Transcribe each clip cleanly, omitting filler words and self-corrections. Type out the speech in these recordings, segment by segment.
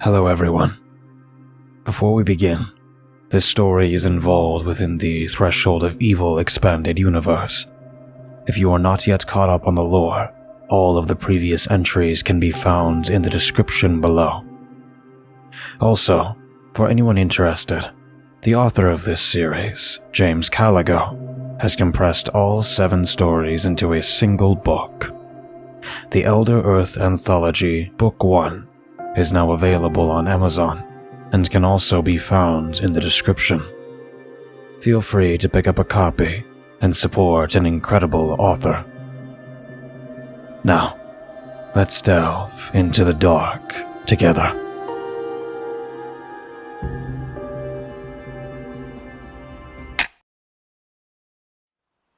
Hello everyone. Before we begin, this story is involved within the Threshold of Evil expanded universe. If you are not yet caught up on the lore, all of the previous entries can be found in the description below. Also, for anyone interested, the author of this series, James Caligo, has compressed all 7 stories into a single book. The Elder Earth Anthology Book 1 is now available on Amazon and can also be found in the description. Feel free to pick up a copy and support an incredible author. Now, let's delve into the dark together.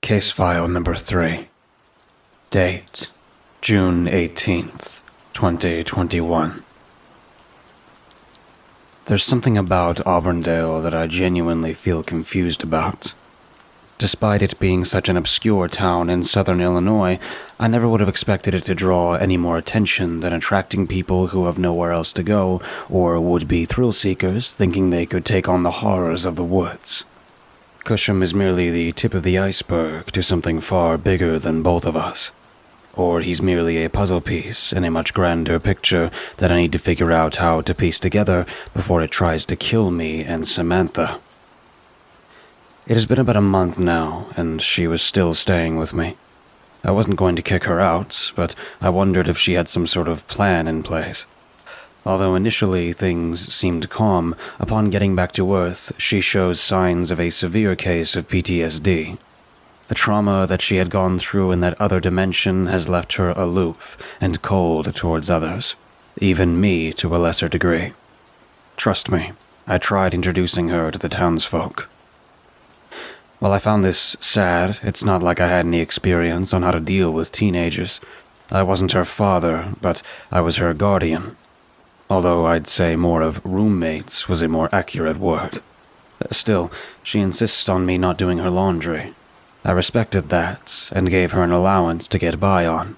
Case file number 3. Date, June 18th, 2021. There's something about Auburndale that I genuinely feel confused about. Despite it being such an obscure town in southern Illinois, I never would have expected it to draw any more attention than attracting people who have nowhere else to go, or would-be thrill-seekers thinking they could take on the horrors of the woods. Cusham is merely the tip of the iceberg to something far bigger than both of us. Or he's merely a puzzle piece in a much grander picture that I need to figure out how to piece together before it tries to kill me and Samantha. It has been about a month now, and she was still staying with me. I wasn't going to kick her out, but I wondered if she had some sort of plan in place. Although initially things seemed calm, upon getting back to Earth, she shows signs of a severe case of PTSD. The trauma that she had gone through in that other dimension has left her aloof and cold towards others, even me to a lesser degree. Trust me, I tried introducing her to the townsfolk. While I found this sad, it's not like I had any experience on how to deal with teenagers. I wasn't her father, but I was her guardian. Although I'd say more of roommates was a more accurate word. Still, she insists on me not doing her laundry. I respected that, and gave her an allowance to get by on.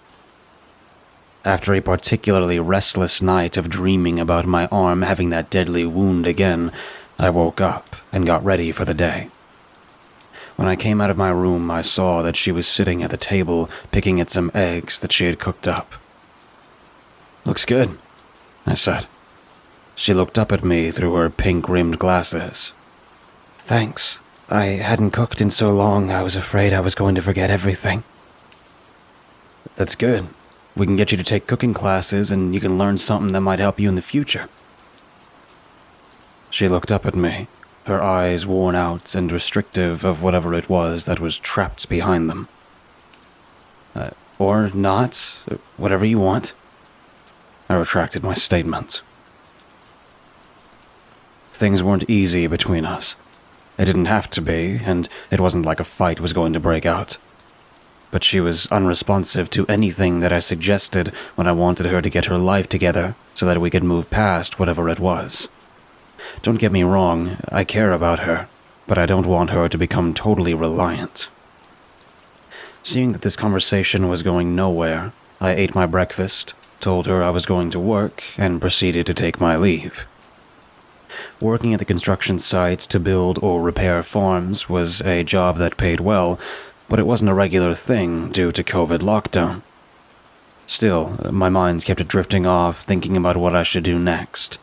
After a particularly restless night of dreaming about my arm having that deadly wound again, I woke up and got ready for the day. When I came out of my room, I saw that she was sitting at the table picking at some eggs that she had cooked up. "Looks good," I said. She looked up at me through her pink-rimmed glasses. "Thanks. I hadn't cooked in so long, I was afraid I was going to forget everything." "That's good. We can get you to take cooking classes, and you can learn something that might help you in the future." She looked up at me, her eyes worn out and restrictive of whatever it was that was trapped behind them. Or not, whatever you want." I retracted my statement. Things weren't easy between us. It didn't have to be, and it wasn't like a fight was going to break out. But she was unresponsive to anything that I suggested when I wanted her to get her life together so that we could move past whatever it was. Don't get me wrong, I care about her, but I don't want her to become totally reliant. Seeing that this conversation was going nowhere, I ate my breakfast, told her I was going to work, and proceeded to take my leave. Working at the construction sites to build or repair farms was a job that paid well, but it wasn't a regular thing due to COVID lockdown. Still, my mind kept drifting off thinking about what I should do next.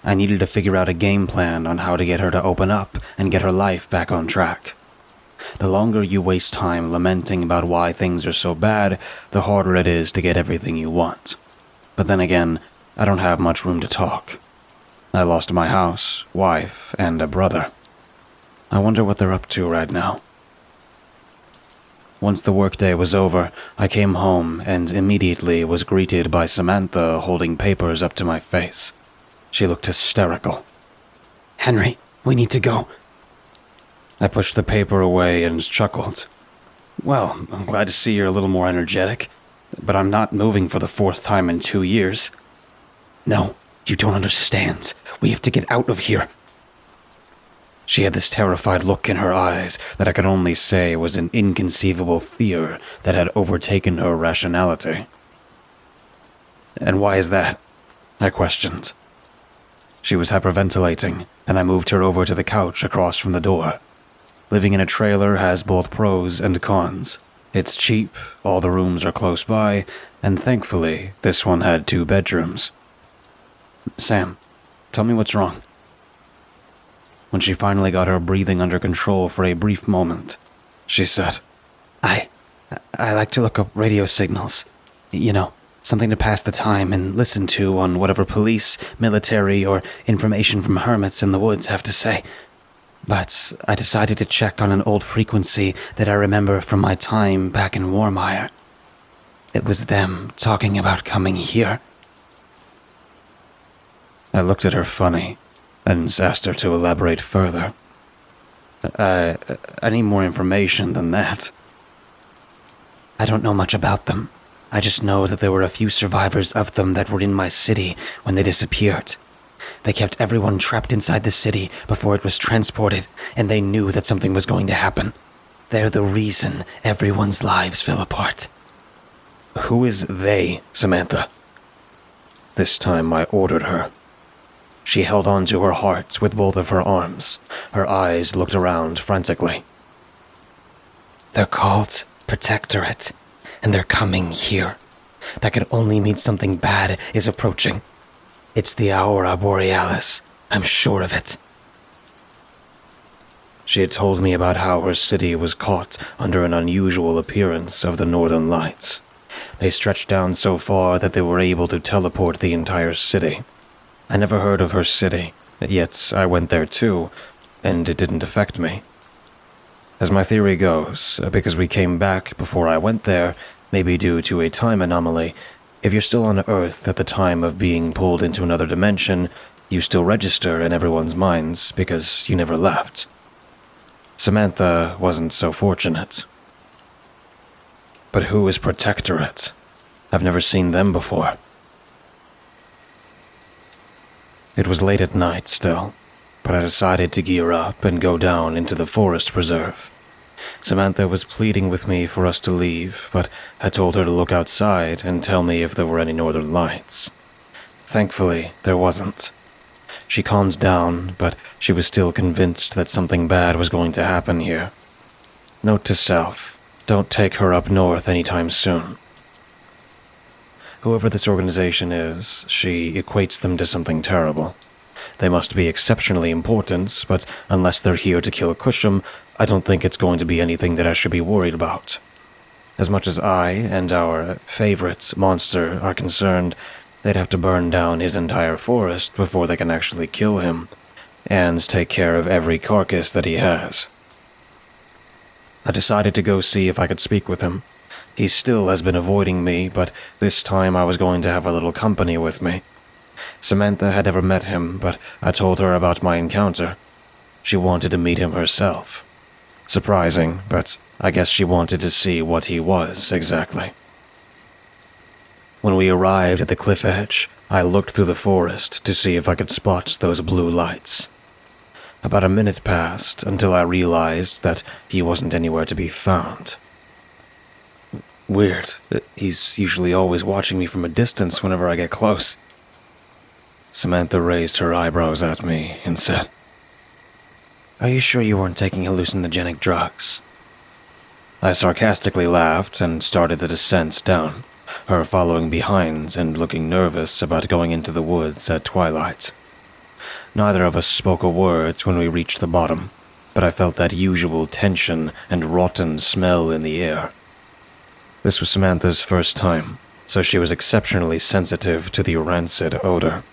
I needed to figure out a game plan on how to get her to open up and get her life back on track. The longer you waste time lamenting about why things are so bad, the harder it is to get everything you want. But then again, I don't have much room to talk. I lost my house, wife, and a brother. I wonder what they're up to right now. Once the workday was over, I came home and immediately was greeted by Samantha holding papers up to my face. She looked hysterical. "Henry, we need to go." I pushed the paper away and chuckled. "Well, I'm glad to see you're a little more energetic, but I'm not moving for the 4th time in 2 years. "No, you don't understand. We have to get out of here." She had this terrified look in her eyes that I could only say was an inconceivable fear that had overtaken her rationality. "And why is that?" I questioned. She was hyperventilating, and I moved her over to the couch across from the door. Living in a trailer has both pros and cons. It's cheap, all the rooms are close by, and thankfully, this one had 2 bedrooms. Sam, tell me what's wrong. When she finally got her breathing under control for a brief moment, she said, I like to look up radio signals. You know, something to pass the time and listen to on whatever police, military, or information from hermits in the woods have to say. But I decided to check on an old frequency that I remember from my time back in Warmire. It was them talking about coming here. I looked at her funny and asked her to elaborate further. I need more information than that. I don't know much about them. I just know that there were a few survivors of them that were in my city when they disappeared. They kept everyone trapped inside the city before it was transported, and they knew that something was going to happen. They're the reason everyone's lives fell apart. Who is they, Samantha? This time I ordered her. She held on to her heart with both of her arms. Her eyes looked around frantically. They're called Protectorate, and they're coming here. That could only mean something bad is approaching. It's the Aurora Borealis. I'm sure of it. She had told me about how her city was caught under an unusual appearance of the Northern Lights. They stretched down so far that they were able to teleport the entire city. I never heard of her city, yet I went there too, and it didn't affect me. As my theory goes, because we came back before I went there, maybe due to a time anomaly, if you're still on Earth at the time of being pulled into another dimension, you still register in everyone's minds because you never left. Samantha wasn't so fortunate. But who is Protectorate? I've never seen them before. It was late at night still, but I decided to gear up and go down into the forest preserve. Samantha was pleading with me for us to leave, but I told her to look outside and tell me if there were any northern lights. Thankfully, there wasn't. She calmed down, but she was still convinced that something bad was going to happen here. Note to self, don't take her up north anytime soon. Whoever this organization is, she equates them to something terrible. They must be exceptionally important, but unless they're here to kill Cusham, I don't think it's going to be anything that I should be worried about. As much as I and our favorite monster are concerned, they'd have to burn down his entire forest before they can actually kill him, and take care of every carcass that he has. I decided to go see if I could speak with him. He still has been avoiding me, but this time I was going to have a little company with me. Samantha had never met him, but I told her about my encounter. She wanted to meet him herself. Surprising, but I guess she wanted to see what he was exactly. When we arrived at the cliff edge, I looked through the forest to see if I could spot those blue lights. About a minute passed until I realized that he wasn't anywhere to be found. Weird. He's usually always watching me from a distance whenever I get close. Samantha raised her eyebrows at me and said, Are you sure you weren't taking hallucinogenic drugs? I sarcastically laughed and started the descent down, her following behind and looking nervous about going into the woods at twilight. Neither of us spoke a word when we reached the bottom, but I felt that usual tension and rotten smell in the air. This was Samantha's first time, so she was exceptionally sensitive to the rancid odor.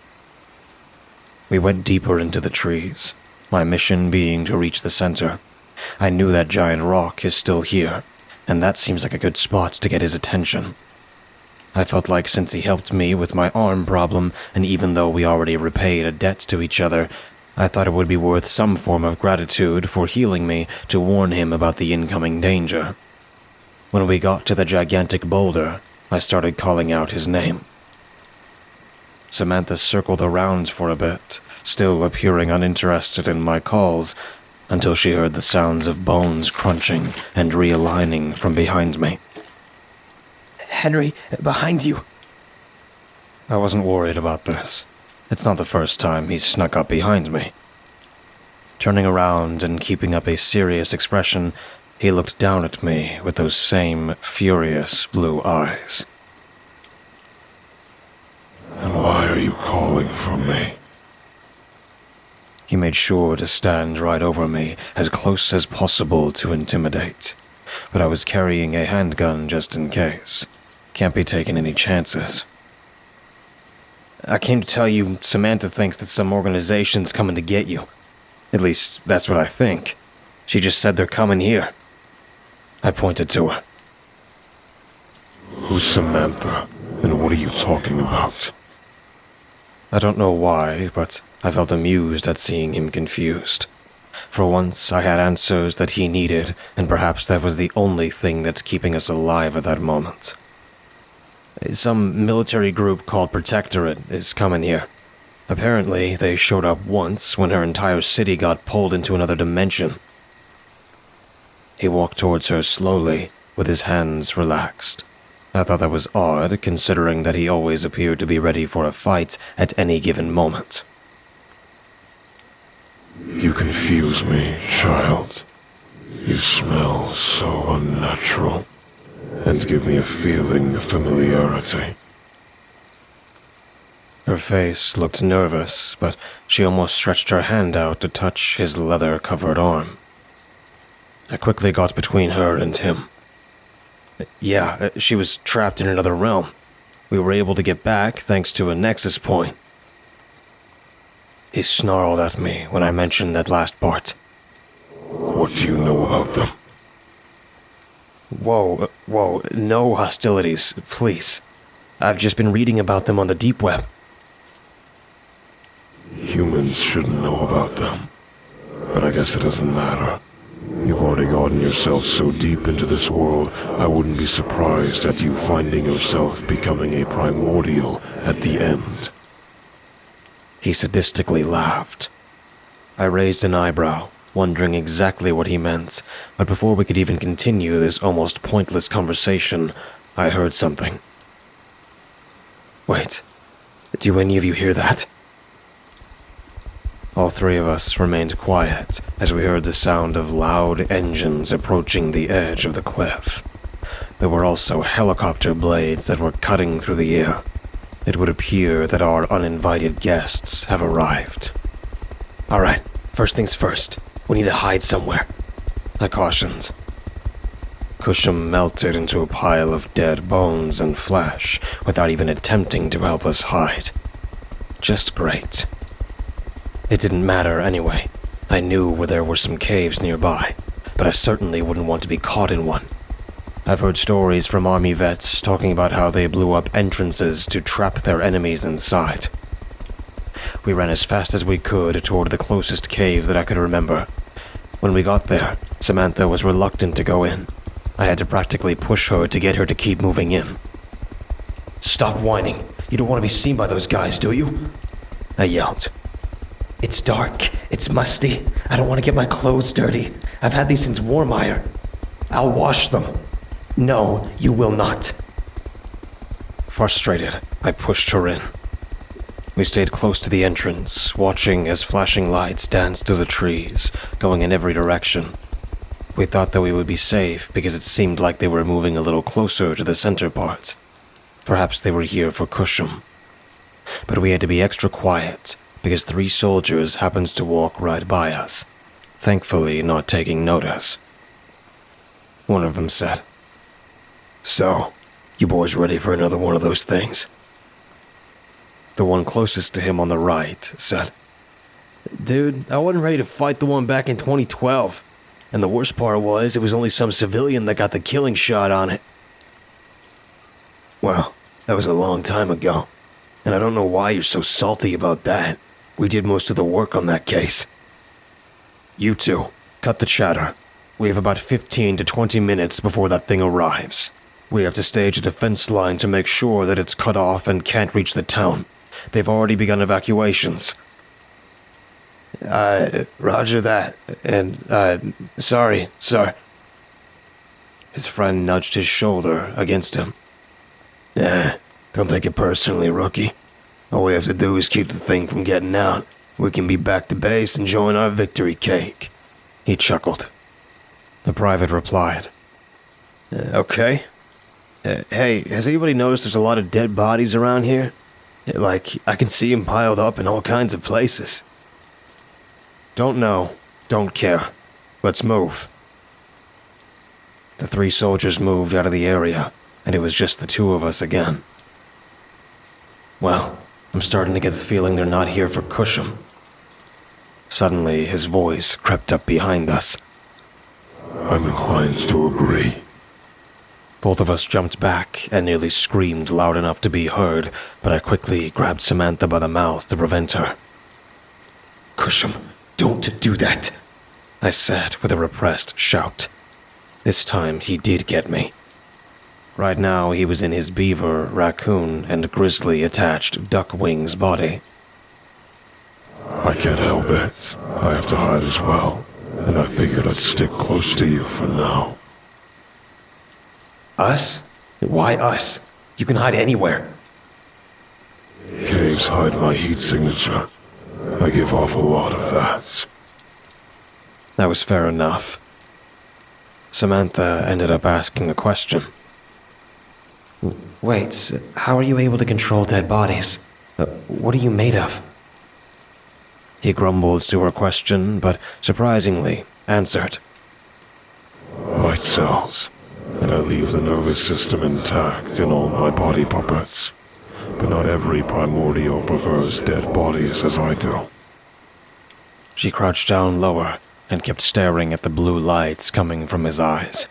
We went deeper into the trees, my mission being to reach the center. I knew that giant rock is still here, and that seems like a good spot to get his attention. I felt like since he helped me with my arm problem, and even though we already repaid a debt to each other, I thought it would be worth some form of gratitude for healing me to warn him about the incoming danger. When we got to the gigantic boulder, I started calling out his name. Samantha circled around for a bit, still appearing uninterested in my calls, until she heard the sounds of bones crunching and realigning from behind me. Henry, behind you. I wasn't worried about this. It's not the first time he's snuck up behind me. Turning around and keeping up a serious expression, he looked down at me with those same furious blue eyes. And why are you calling for me? He made sure to stand right over me, as close as possible to intimidate. But I was carrying a handgun just in case. Can't be taking any chances. I came to tell you Samantha thinks that some organization's coming to get you. At least, that's what I think. She just said they're coming here. I pointed to her. Who's Samantha, and what are you talking about? I don't know why, but I felt amused at seeing him confused. For once, I had answers that he needed, and perhaps that was the only thing that's keeping us alive at that moment. Some military group called Protectorate is coming here. Apparently, they showed up once when her entire city got pulled into another dimension. He walked towards her slowly, with his hands relaxed. I thought that was odd, considering that he always appeared to be ready for a fight at any given moment. You confuse me, child. You smell so unnatural, and give me a feeling of familiarity. Her face looked nervous, but she almost stretched her hand out to touch his leather-covered arm. I quickly got between her and him. Yeah, she was trapped in another realm. We were able to get back thanks to a nexus point. He snarled at me when I mentioned that last part. What do you know about them? Whoa, no hostilities, please. I've just been reading about them on the deep web. Humans shouldn't know about them, but I guess it doesn't matter. You've already gotten yourself so deep into this world, I wouldn't be surprised at you finding yourself becoming a primordial at the end. He sadistically laughed. I raised an eyebrow, wondering exactly what he meant, but before we could even continue this almost pointless conversation, I heard something. Wait, do any of you hear that? All three of us remained quiet as we heard the sound of loud engines approaching the edge of the cliff. There were also helicopter blades that were cutting through the air. It would appear that our uninvited guests have arrived. All right, first things first. We need to hide somewhere, I cautioned. Cusham melted into a pile of dead bones and flesh without even attempting to help us hide. Just great. It didn't matter anyway. I knew where there were some caves nearby, but I certainly wouldn't want to be caught in one. I've heard stories from army vets talking about how they blew up entrances to trap their enemies inside. We ran as fast as we could toward the closest cave that I could remember. When we got there, Samantha was reluctant to go in. I had to practically push her to get her to keep moving in. Stop whining. You don't want to be seen by those guys, do you? I yelled. It's dark. It's musty. I don't want to get my clothes dirty. I've had these since Warmire. I'll wash them. No, you will not. Frustrated, I pushed her in. We stayed close to the entrance, watching as flashing lights danced through the trees, going in every direction. We thought that we would be safe because it seemed like they were moving a little closer to the center part. Perhaps they were here for Cusham. But we had to be extra quiet because 3 soldiers happened to walk right by us, thankfully not taking notice. One of them said, "So, you boys ready for another one of those things?" The one closest to him on the right said, "Dude, I wasn't ready to fight the one back in 2012. And the worst part was, it was only some civilian that got the killing shot on it." Well, that was a long time ago. And I don't know why you're so salty about that. We did most of the work on that case. You two, cut the chatter. We have about 15 to 20 minutes before that thing arrives. We have to stage a defense line to make sure that it's cut off and can't reach the town. They've already begun evacuations. Roger that. And, sorry, sir. His friend nudged his shoulder against him. Don't take it personally, rookie. All we have to do is keep the thing from getting out. We can be back to base enjoying our victory cake." He chuckled. The private replied, Okay. Hey, has anybody noticed there's a lot of dead bodies around here? Like, I can see them piled up in all kinds of places. Don't know. Don't care. Let's move. The 3 soldiers moved out of the area, and it was just the 2 of us again. Well, I'm starting to get the feeling they're not here for Cusham. Suddenly, his voice crept up behind us. I'm inclined to agree. Both of us jumped back and nearly screamed loud enough to be heard, but I quickly grabbed Samantha by the mouth to prevent her. Cusham, don't do that, I said with a repressed shout. This time he did get me. Right now he was in his beaver, raccoon, and grizzly-attached duck wings body. I can't help it. I have to hide as well, and I figured I'd stick close to you for now. Us? Why us? You can hide anywhere. Caves hide my heat signature. I give off a lot of that. That was fair enough. Samantha ended up asking a question. Wait, how are you able to control dead bodies? What are you made of? He grumbled to her question, but surprisingly answered. Light cells, and I leave the nervous system intact in all my body puppets. But not every primordial prefers dead bodies as I do. She crouched down lower and kept staring at the blue lights coming from his eyes.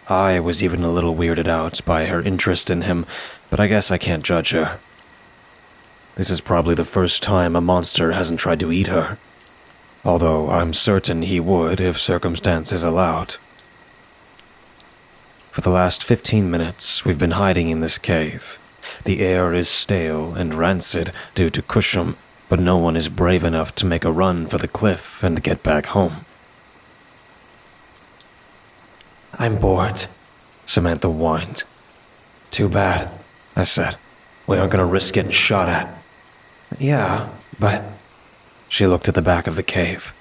I was even a little weirded out by her interest in him, but I guess I can't judge her. This is probably the first time a monster hasn't tried to eat her, although I'm certain he would if circumstances allowed. For the last 15 minutes, we've been hiding in this cave. The air is stale and rancid due to Cusham, but no one is brave enough to make a run for the cliff and get back home. I'm bored, Samantha whined. Too bad, I said. We aren't going to risk getting shot at. Yeah, but... She looked at the back of the cave.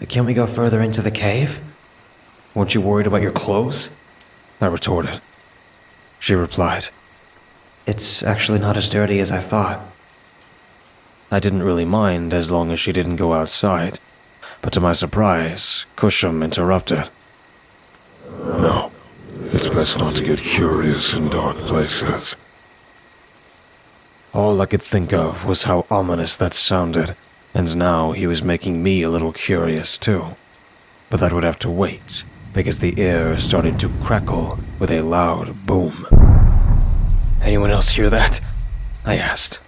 Can't we go further into the cave? Weren't you worried about your clothes? I retorted. She replied, It's actually not as dirty as I thought. I didn't really mind as long as she didn't go outside, but to my surprise, Cusham interrupted. No, it's best not to get curious in dark places. All I could think of was how ominous that sounded, and now he was making me a little curious too. But that would have to wait, because the air started to crackle with a loud boom. Anyone else hear that? I asked.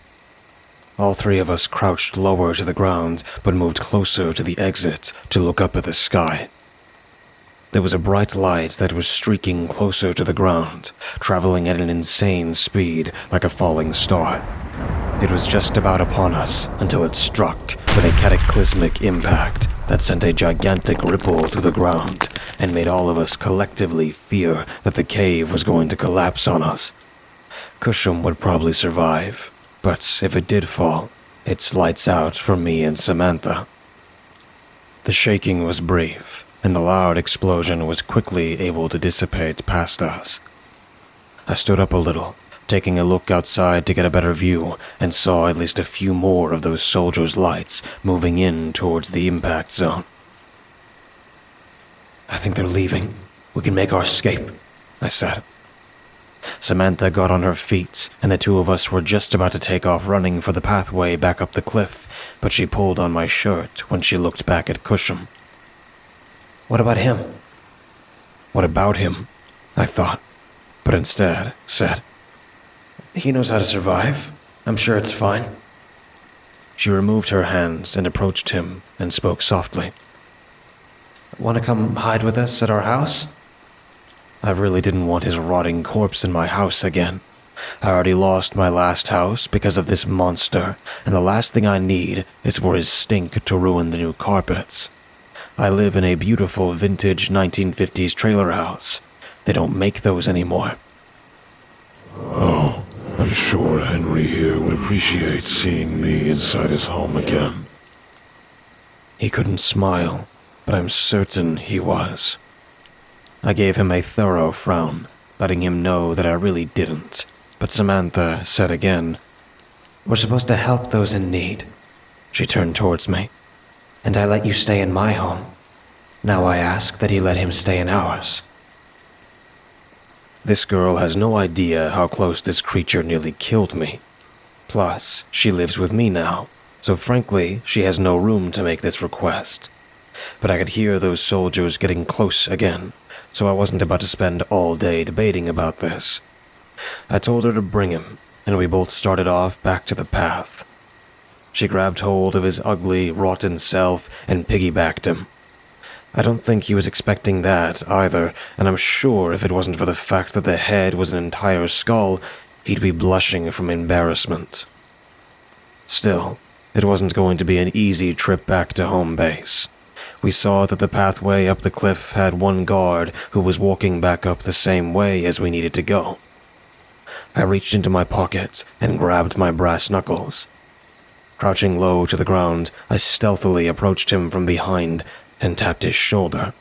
All 3 of us crouched lower to the ground, but moved closer to the exit to look up at the sky. There was a bright light that was streaking closer to the ground, traveling at an insane speed like a falling star. It was just about upon us until it struck with a cataclysmic impact that sent a gigantic ripple through the ground and made all of us collectively fear that the cave was going to collapse on us. Cusham would probably survive, but if it did fall, it's lights out for me and Samantha. The shaking was brief, and the loud explosion was quickly able to dissipate past us. I stood up a little, taking a look outside to get a better view, and saw at least a few more of those soldiers' lights moving in towards the impact zone. I think they're leaving. We can make our escape, I said. Samantha got on her feet, and the 2 of us were just about to take off running for the pathway back up the cliff, but she pulled on my shirt when she looked back at Cusham. What about him? What about him? I thought, but instead said, He knows how to survive. I'm sure it's fine. She removed her hands and approached him and spoke softly. Want to come hide with us at our house? I really didn't want his rotting corpse in my house again. I already lost my last house because of this monster, and the last thing I need is for his stink to ruin the new carpets. I live in a beautiful vintage 1950s trailer house. They don't make those anymore. Oh, I'm sure Henry here would appreciate seeing me inside his home again. He couldn't smile, but I'm certain he was. I gave him a thorough frown, letting him know that I really didn't. But Samantha said again, "We're supposed to help those in need." She turned towards me. "And I let you stay in my home. Now I ask that you let him stay in ours." This girl has no idea how close this creature nearly killed me. Plus, she lives with me now, so frankly, she has no room to make this request. But I could hear those soldiers getting close again, so I wasn't about to spend all day debating about this. I told her to bring him, and we both started off back to the path. She grabbed hold of his ugly, rotten self and piggybacked him. I don't think he was expecting that either, and I'm sure if it wasn't for the fact that the head was an entire skull, he'd be blushing from embarrassment. Still, it wasn't going to be an easy trip back to home base. We saw that the pathway up the cliff had one guard who was walking back up the same way as we needed to go. I reached into my pocket and grabbed my brass knuckles. Crouching low to the ground, I stealthily approached him from behind and tapped his shoulder.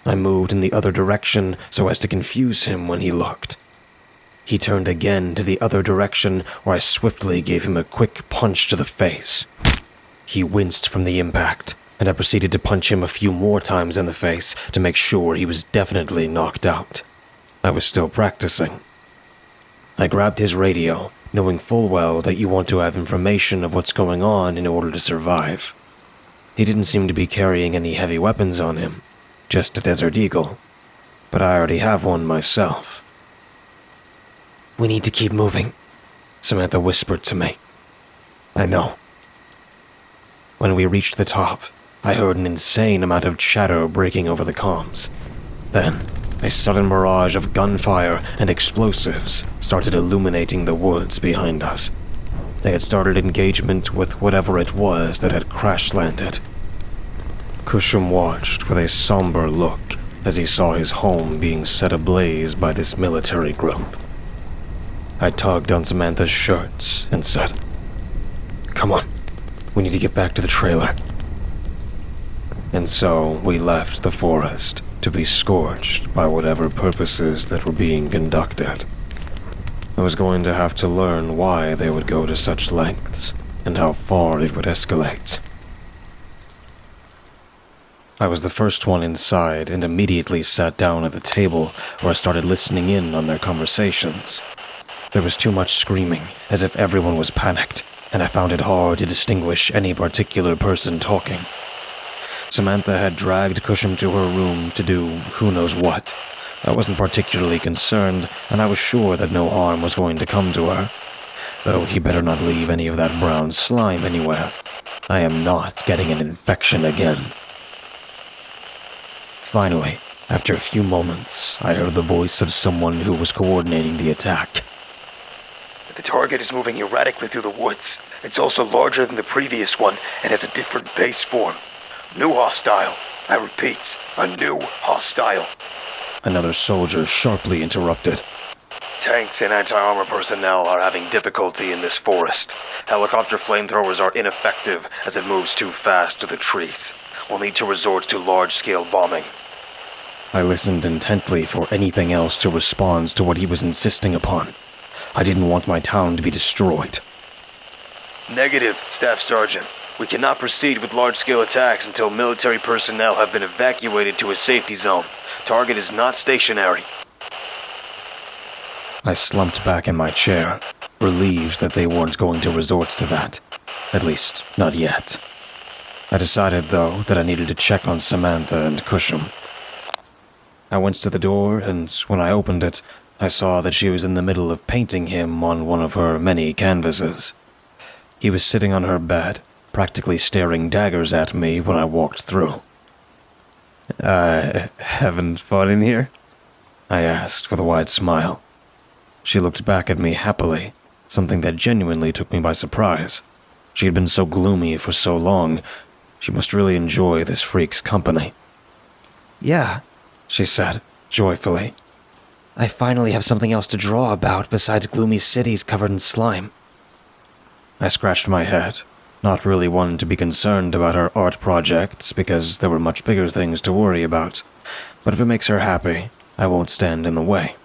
I moved in the other direction so as to confuse him when he looked. He turned again to the other direction, where I swiftly gave him a quick punch to the face. He winced from the impact, and I proceeded to punch him a few more times in the face to make sure he was definitely knocked out. I was still practicing. I grabbed his radio, knowing full well that you want to have information of what's going on in order to survive. He didn't seem to be carrying any heavy weapons on him, just a Desert Eagle, but I already have one myself. "We need to keep moving," Samantha whispered to me. "I know." When we reached the top, I heard an insane amount of chatter breaking over the comms. Then, a sudden barrage of gunfire and explosives started illuminating the woods behind us. They had started engagement with whatever it was that had crash-landed. Cusham watched with a somber look as he saw his home being set ablaze by this military group. I tugged on Samantha's shirts and said, "Come on, we need to get back to the trailer." And so we left the forest to be scorched by whatever purposes that were being conducted. I was going to have to learn why they would go to such lengths and how far it would escalate. I was the first one inside and immediately sat down at the table where I started listening in on their conversations. There was too much screaming, as if everyone was panicked, and I found it hard to distinguish any particular person talking. Samantha had dragged Cusham to her room to do who knows what. I wasn't particularly concerned, and I was sure that no harm was going to come to her. Though he better not leave any of that brown slime anywhere. I am not getting an infection again. Finally, after a few moments, I heard the voice of someone who was coordinating the attack. "The target is moving erratically through the woods. It's also larger than the previous one and has a different base form. New hostile. I repeat, a new hostile." Another soldier sharply interrupted. "Tanks and anti-armor personnel are having difficulty in this forest. Helicopter flamethrowers are ineffective as it moves too fast through the trees. We'll need to resort to large-scale bombing." I listened intently for anything else to respond to what he was insisting upon. I didn't want my town to be destroyed. "Negative, Staff Sergeant. We cannot proceed with large-scale attacks until military personnel have been evacuated to a safety zone. Target is not stationary." I slumped back in my chair, relieved that they weren't going to resort to that. At least, not yet. I decided, though, that I needed to check on Samantha and Cusham. I went to the door, and when I opened it, I saw that she was in the middle of painting him on one of her many canvases. He was sitting on her bed, practically staring daggers at me when I walked through. Having fun in here?" I asked with a wide smile. She looked back at me happily, something that genuinely took me by surprise. She had been so gloomy for so long. She must really enjoy this freak's company. "Yeah," she said, joyfully. I finally have something else to draw about besides gloomy cities covered in slime. I scratched my head, not really one to be concerned about her art projects because there were much bigger things to worry about. But if it makes her happy, I won't stand in the way.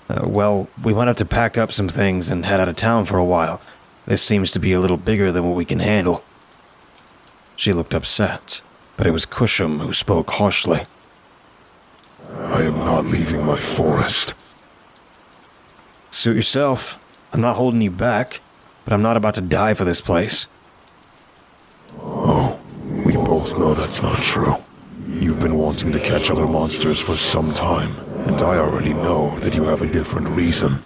Well, we might have to pack up some things and head out of town for a while. This seems to be a little bigger than what we can handle. She looked upset, but it was Cusham who spoke harshly. I am not leaving my forest. Suit yourself. I'm not holding you back, but I'm not about to die for this place. Oh, we both know that's not true. You've been wanting to catch other monsters for some time, and I already know that you have a different reason.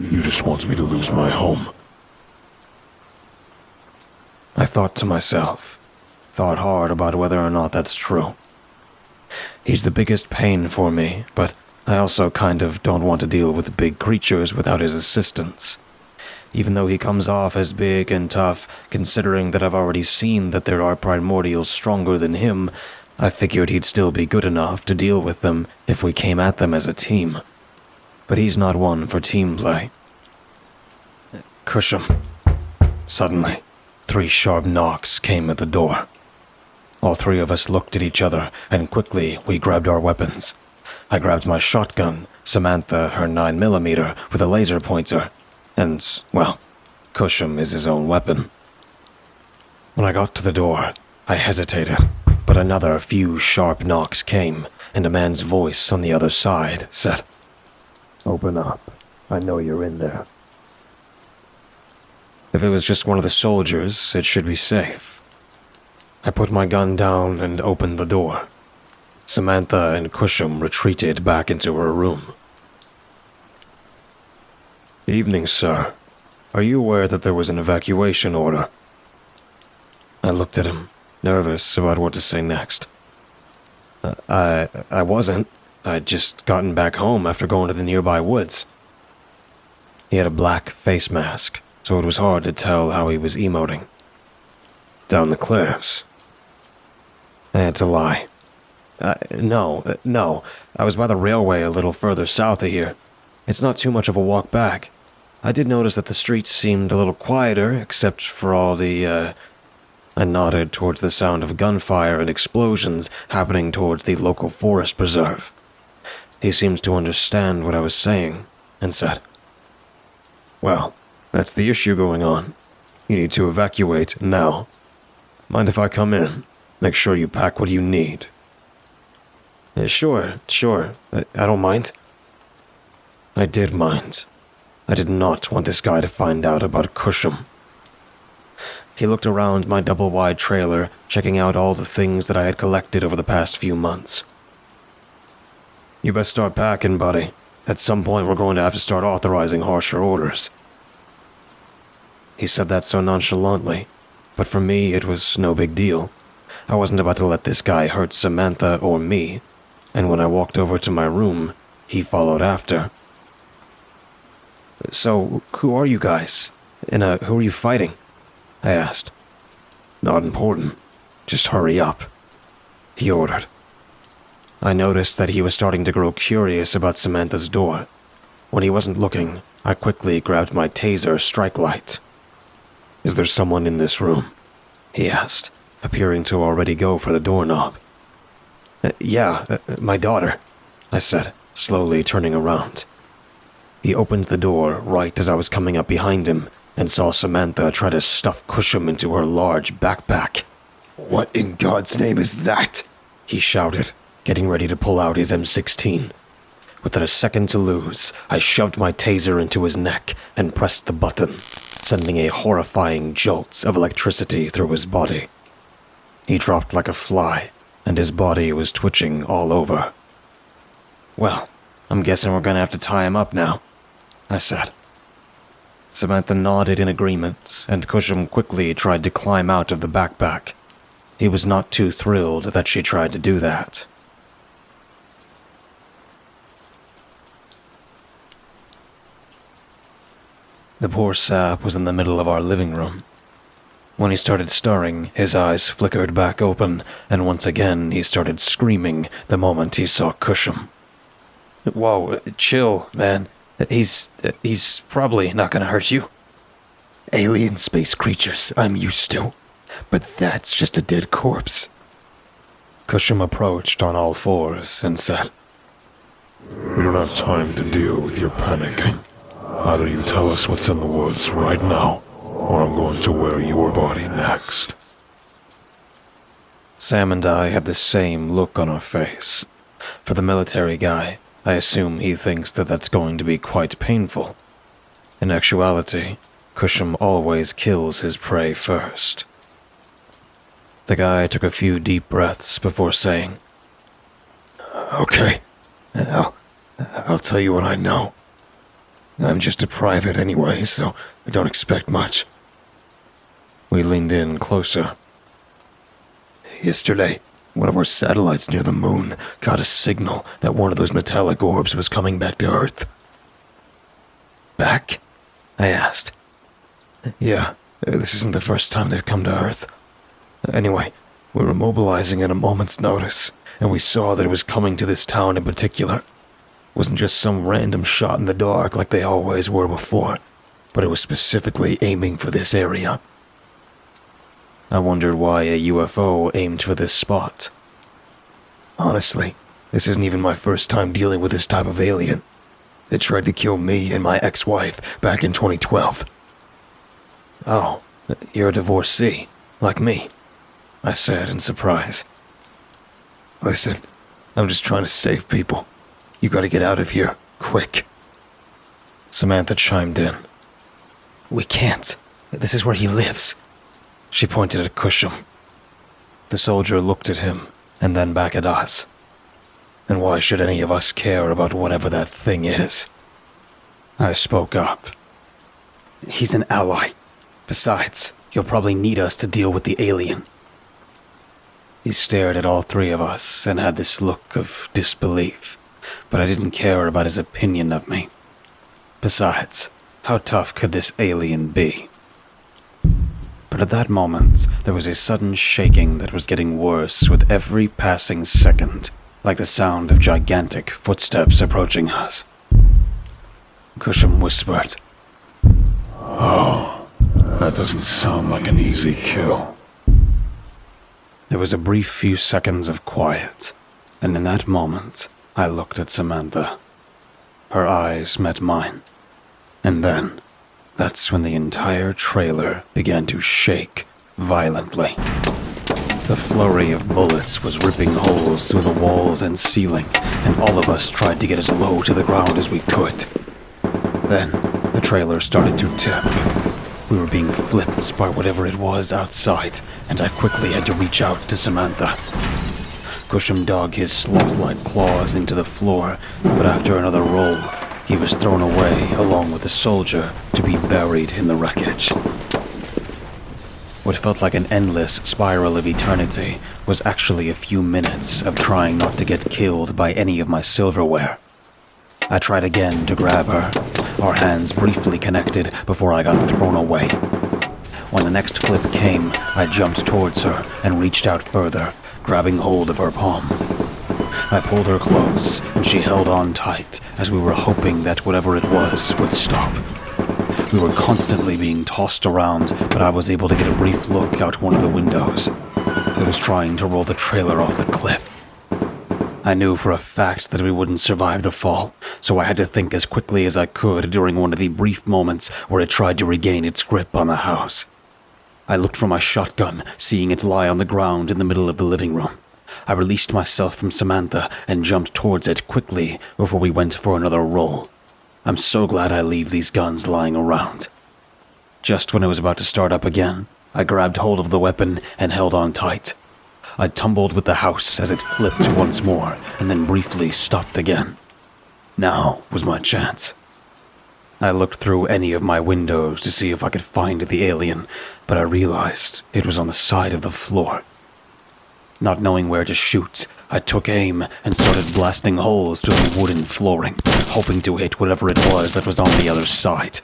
You just want me to lose my home. I thought to myself, thought hard about whether or not that's true. He's the biggest pain for me, but I also kind of don't want to deal with big creatures without his assistance. Even though he comes off as big and tough, considering that I've already seen that there are primordials stronger than him, I figured he'd still be good enough to deal with them if we came at them as a team. But he's not one for team play. Cusham. Suddenly, 3 sharp knocks came at the door. All 3 of us looked at each other, and quickly we grabbed our weapons. I grabbed my shotgun, Samantha her 9mm with a laser pointer, and, well, Cusham is his own weapon. When I got to the door, I hesitated, but another few sharp knocks came, and a man's voice on the other side said, "Open up. I know you're in there." If it was just one of the soldiers, it should be safe. I put my gun down and opened the door. Samantha and Cusham retreated back into her room. "Evening, sir. Are you aware that there was an evacuation order?" I looked at him, nervous about what to say next. I wasn't. I'd just gotten back home after going to the nearby woods." He had a black face mask, so it was hard to tell how he was emoting. "Down the cliffs." I had to lie. No. I was by the railway a little further south of here. It's not too much of a walk back. I did notice that the streets seemed a little quieter, except for all the, I nodded towards the sound of gunfire and explosions happening towards the local forest preserve. He seemed to understand what I was saying, and said, "Well, that's the issue going on. You need to evacuate now. Mind if I come in? Make sure you pack what you need." Sure. I don't mind." I did mind. I did not want this guy to find out about Cusham. He looked around my double-wide trailer, checking out all the things that I had collected over the past few months. "You best start packing, buddy. At some point we're going to have to start authorizing harsher orders." He said that so nonchalantly, but for me it was no big deal. I wasn't about to let this guy hurt Samantha or me, and when I walked over to my room, he followed after. "So, who are you guys? And who are you fighting?" I asked. "Not important. Just hurry up," he ordered. I noticed that he was starting to grow curious about Samantha's door. When he wasn't looking, I quickly grabbed my taser strike light. "Is there someone in this room?" he asked, appearing to already go for the doorknob. Yeah, my daughter," I said, slowly turning around. He opened the door right as I was coming up behind him and saw Samantha try to stuff Cusham into her large backpack. "What in God's name is that?" he shouted, getting ready to pull out his M16. Without a second to lose, I shoved my taser into his neck and pressed the button, sending a horrifying jolt of electricity through his body. He dropped like a fly, and his body was twitching all over. "Well, I'm guessing we're gonna have to tie him up now," I said. Samantha nodded in agreement, and Cusham quickly tried to climb out of the backpack. He was not too thrilled that she tried to do that. The poor sap was in the middle of our living room. When he started stirring, his eyes flickered back open, and once again he started screaming the moment he saw Cusham. Whoa, chill, man. He's probably not gonna hurt you. Alien space creatures I'm used to, but that's just a dead corpse. Cusham approached on all fours and said, We don't have time to deal with your panicking. Either you tell us what's in the woods right now, or I'm going to wear your body next. Sam and I had the same look on our face. For the military guy, I assume he thinks that that's going to be quite painful. In actuality, Cusham always kills his prey first. The guy took a few deep breaths before saying, Okay, I'll tell you what I know. I'm just a private anyway, so I don't expect much. We leaned in closer. Yesterday, one of our satellites near the moon got a signal that one of those metallic orbs was coming back to Earth. Back? I asked. Yeah, this isn't the first time they've come to Earth. Anyway, we were mobilizing at a moment's notice, and we saw that it was coming to this town in particular. It wasn't just some random shot in the dark like they always were before, but it was specifically aiming for this area. I wondered why a UFO aimed for this spot. Honestly, this isn't even my first time dealing with this type of alien. They tried to kill me and my ex-wife back in 2012. Oh, you're a divorcee, like me, I said in surprise. Listen, I'm just trying to save people. You gotta get out of here, quick. Samantha chimed in. We can't. This is where he lives. She pointed at Cusham. The soldier looked at him, and then back at us. And why should any of us care about whatever that thing is? I spoke up. He's an ally. Besides, you'll probably need us to deal with the alien. He stared at all three of us and had this look of disbelief, but I didn't care about his opinion of me. Besides, how tough could this alien be? But at that moment, there was a sudden shaking that was getting worse with every passing second, like the sound of gigantic footsteps approaching us. Cusham whispered, Oh, that doesn't sound like an easy kill. There was a brief few seconds of quiet, and in that moment, I looked at Samantha. Her eyes met mine, and then, that's when the entire trailer began to shake violently. The flurry of bullets was ripping holes through the walls and ceiling, and all of us tried to get as low to the ground as we could. Then, the trailer started to tip. We were being flipped by whatever it was outside, and I quickly had to reach out to Samantha. Cusham dug his sloth-like claws into the floor, but after another roll, he was thrown away along with the soldier to be buried in the wreckage. What felt like an endless spiral of eternity was actually a few minutes of trying not to get killed by any of my silverware. I tried again to grab her. Our hands briefly connected before I got thrown away. When the next flip came, I jumped towards her and reached out further, grabbing hold of her palm. I pulled her close, and she held on tight as we were hoping that whatever it was would stop. We were constantly being tossed around, but I was able to get a brief look out one of the windows. It was trying to roll the trailer off the cliff. I knew for a fact that we wouldn't survive the fall, so I had to think as quickly as I could during one of the brief moments where it tried to regain its grip on the house. I looked for my shotgun, seeing it lie on the ground in the middle of the living room. I released myself from Samantha and jumped towards it quickly before we went for another roll. I'm so glad I leave these guns lying around. Just when it was about to start up again, I grabbed hold of the weapon and held on tight. I tumbled with the house as it flipped once more and then briefly stopped again. Now was my chance. I looked through any of my windows to see if I could find the alien, but I realized it was on the side of the floor. Not knowing where to shoot, I took aim and started blasting holes through the wooden flooring, hoping to hit whatever it was that was on the other side.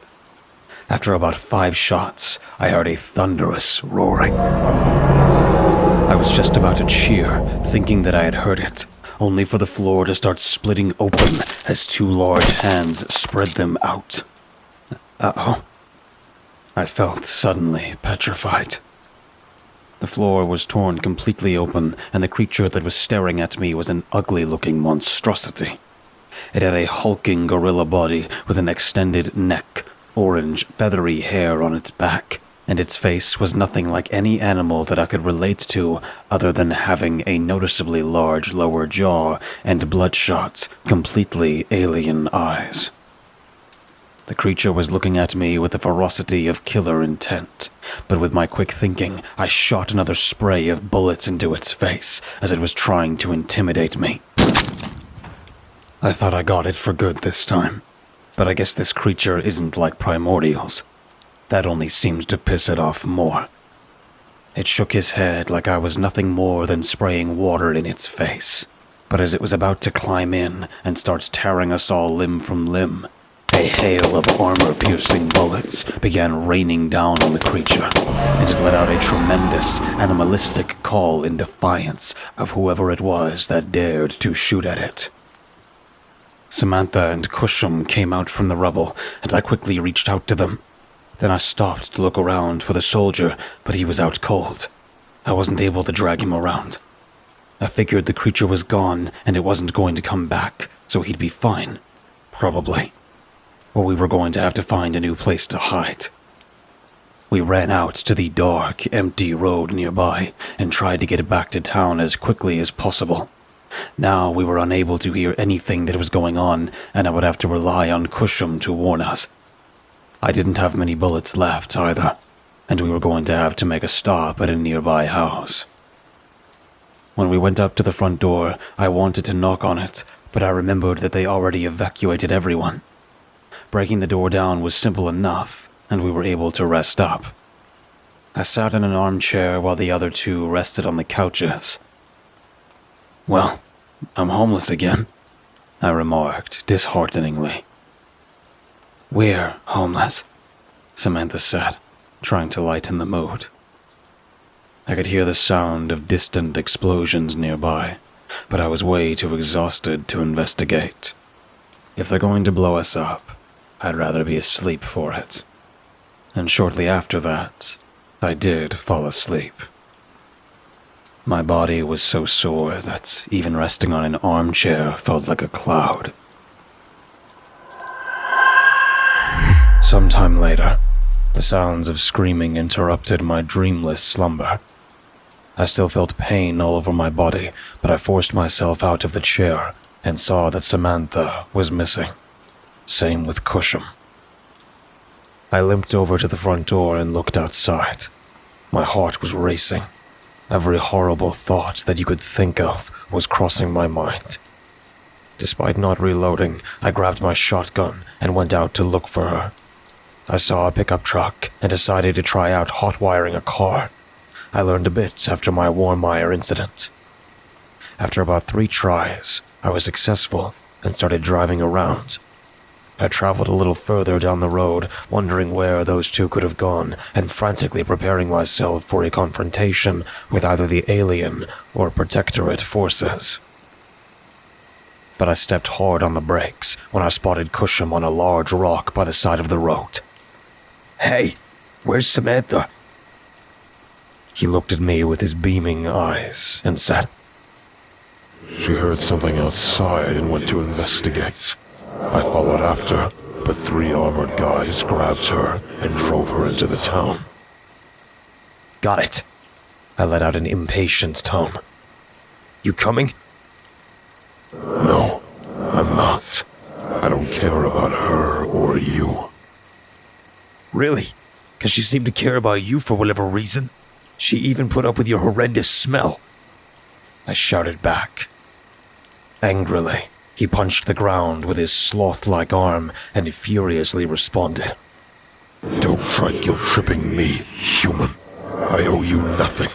After about 5 shots, I heard a thunderous roaring. I was just about to cheer, thinking that I had heard it, only for the floor to start splitting open as two large hands spread them out. Uh-oh. I felt suddenly petrified. The floor was torn completely open, and the creature that was staring at me was an ugly-looking monstrosity. It had a hulking gorilla body with an extended neck, orange, feathery hair on its back, and its face was nothing like any animal that I could relate to other than having a noticeably large lower jaw and bloodshot, completely alien eyes. The creature was looking at me with the ferocity of killer intent, but with my quick thinking, I shot another spray of bullets into its face as it was trying to intimidate me. I thought I got it for good this time, but I guess this creature isn't like primordials. That only seems to piss it off more. It shook his head like I was nothing more than spraying water in its face, but as it was about to climb in and start tearing us all limb from limb, a hail of armor-piercing bullets began raining down on the creature, and it let out a tremendous, animalistic call in defiance of whoever it was that dared to shoot at it. Samantha and Cusham came out from the rubble, and I quickly reached out to them. Then I stopped to look around for the soldier, but he was out cold. I wasn't able to drag him around. I figured the creature was gone, and it wasn't going to come back, so he'd be fine. Probably. Or we were going to have to find a new place to hide. We ran out to the dark, empty road nearby and tried to get back to town as quickly as possible. Now we were unable to hear anything that was going on, and I would have to rely on Cusham to warn us. I didn't have many bullets left either, and we were going to have to make a stop at a nearby house. When we went up to the front door, I wanted to knock on it, but I remembered that they already evacuated everyone. Breaking the door down was simple enough, and we were able to rest up. I sat in an armchair while the other two rested on the couches. "Well, I'm homeless again," I remarked dishearteningly. "We're homeless," Samantha said, trying to lighten the mood. I could hear the sound of distant explosions nearby, but I was way too exhausted to investigate. If they're going to blow us up, I'd rather be asleep for it. And shortly after that, I did fall asleep. My body was so sore that even resting on an armchair felt like a cloud. Sometime later, the sounds of screaming interrupted my dreamless slumber. I still felt pain all over my body, but I forced myself out of the chair and saw that Samantha was missing. Same with Cusham. I limped over to the front door and looked outside. My heart was racing. Every horrible thought that you could think of was crossing my mind. Despite not reloading, I grabbed my shotgun and went out to look for her. I saw a pickup truck and decided to try out hot wiring a car. I learned a bit after my Warmire incident. After about 3 tries, I was successful and started driving around. I traveled a little further down the road, wondering where those two could have gone, and frantically preparing myself for a confrontation with either the alien or Protectorate forces. But I stepped hard on the brakes when I spotted Cusham on a large rock by the side of the road. "Hey, where's Samantha?" He looked at me with his beaming eyes and said, She heard something outside and went to investigate. I followed after, but 3 armored guys grabbed her and drove her into the town. "Got it." I let out an impatient tone. "You coming?" No, I'm not. I don't care about her or you. "Really? 'Cause she seemed to care about you for whatever reason. She even put up with your horrendous smell." I shouted back. Angrily, he punched the ground with his sloth-like arm and furiously responded. Don't try guilt-tripping me, human. I owe you nothing.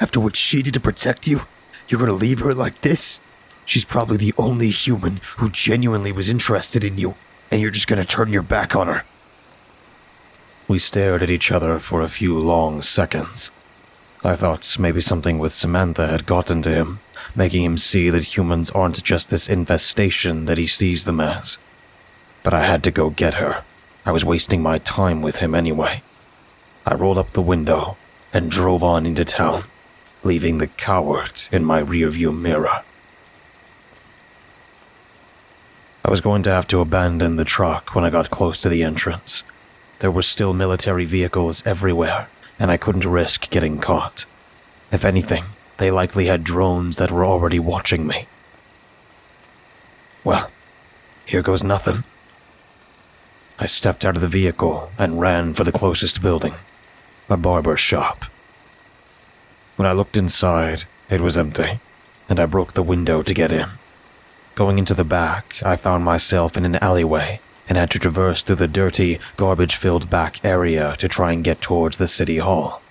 "After what she did to protect you, you're gonna leave her like this? She's probably the only human who genuinely was interested in you, and you're just gonna turn your back on her." We stared at each other for a few long seconds. I thought maybe something with Samantha had gotten to him, making him see that humans aren't just this infestation that he sees them as. But I had to go get her. I was wasting my time with him anyway. I rolled up the window and drove on into town, leaving the coward in my rearview mirror. I was going to have to abandon the truck when I got close to the entrance. There were still military vehicles everywhere, and I couldn't risk getting caught. If anything, they likely had drones that were already watching me. Well, here goes nothing. I stepped out of the vehicle and ran for the closest building, a barber shop. When I looked inside, it was empty, and I broke the window to get in. Going into the back, I found myself in an alleyway and had to traverse through the dirty, garbage-filled back area to try and get towards the city hall.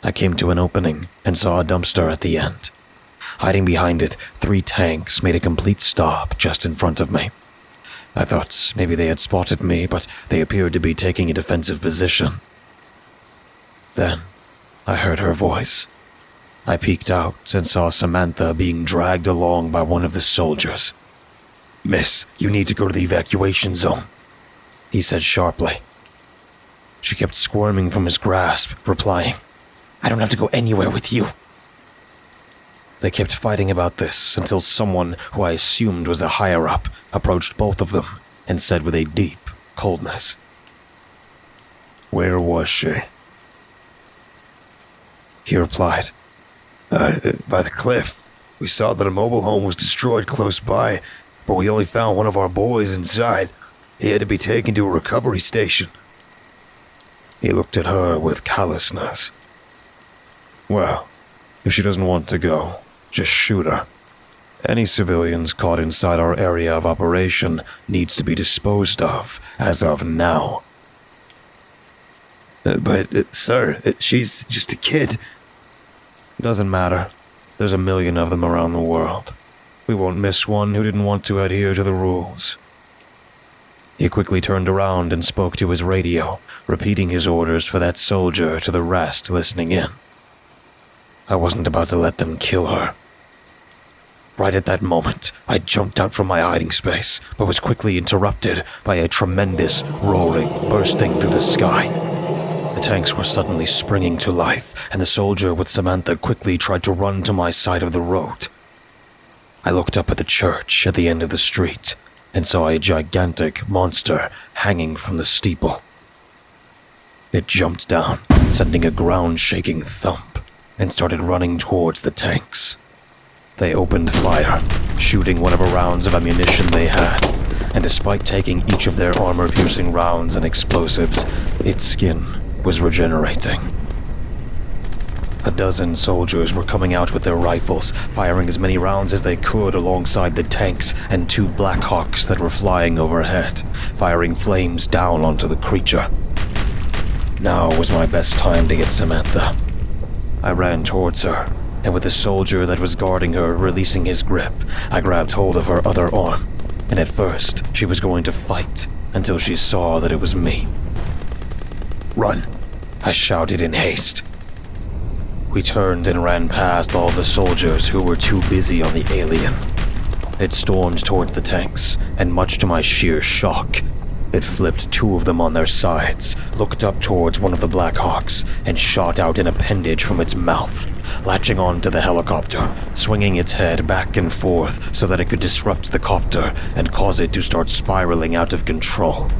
I came to an opening and saw a dumpster at the end. Hiding behind it, 3 tanks made a complete stop just in front of me. I thought maybe they had spotted me, but they appeared to be taking a defensive position. Then, I heard her voice. I peeked out and saw Samantha being dragged along by one of the soldiers. "Miss, you need to go to the evacuation zone," he said sharply. She kept squirming from his grasp, replying, "I don't have to go anywhere with you." They kept fighting about this until someone who I assumed was a higher-up approached both of them and said with a deep coldness, "Where was she?" He replied, "By the cliff. We saw that a mobile home was destroyed close by, but we only found one of our boys inside. He had to be taken to a recovery station." He looked at her with callousness. "Well, if she doesn't want to go, just shoot her. Any civilians caught inside our area of operation needs to be disposed of as of now." But sir, she's just a kid." "Doesn't matter. There's a million of them around the world. We won't miss one who didn't want to adhere to the rules." He quickly turned around and spoke to his radio, repeating his orders for that soldier to the rest listening in. I wasn't about to let them kill her. Right at that moment, I jumped out from my hiding space, but was quickly interrupted by a tremendous roaring bursting through the sky. The tanks were suddenly springing to life, and the soldier with Samantha quickly tried to run to my side of the road. I looked up at the church at the end of the street and saw a gigantic monster hanging from the steeple. It jumped down, sending a ground-shaking thump, and started running towards the tanks. They opened fire, shooting whatever rounds of ammunition they had, and despite taking each of their armor-piercing rounds and explosives, its skin was regenerating. A dozen soldiers were coming out with their rifles, firing as many rounds as they could alongside the tanks and 2 Black Hawks that were flying overhead, firing flames down onto the creature. Now was my best time to get Samantha. I ran towards her, and with the soldier that was guarding her releasing his grip, I grabbed hold of her other arm, and at first she was going to fight until she saw that it was me. "Run!" I shouted in haste. We turned and ran past all the soldiers who were too busy on the alien. It stormed towards the tanks, and much to my sheer shock, it flipped 2 of them on their sides, looked up towards one of the Black Hawks, and shot out an appendage from its mouth, latching onto the helicopter, swinging its head back and forth so that it could disrupt the copter and cause it to start spiraling out of control.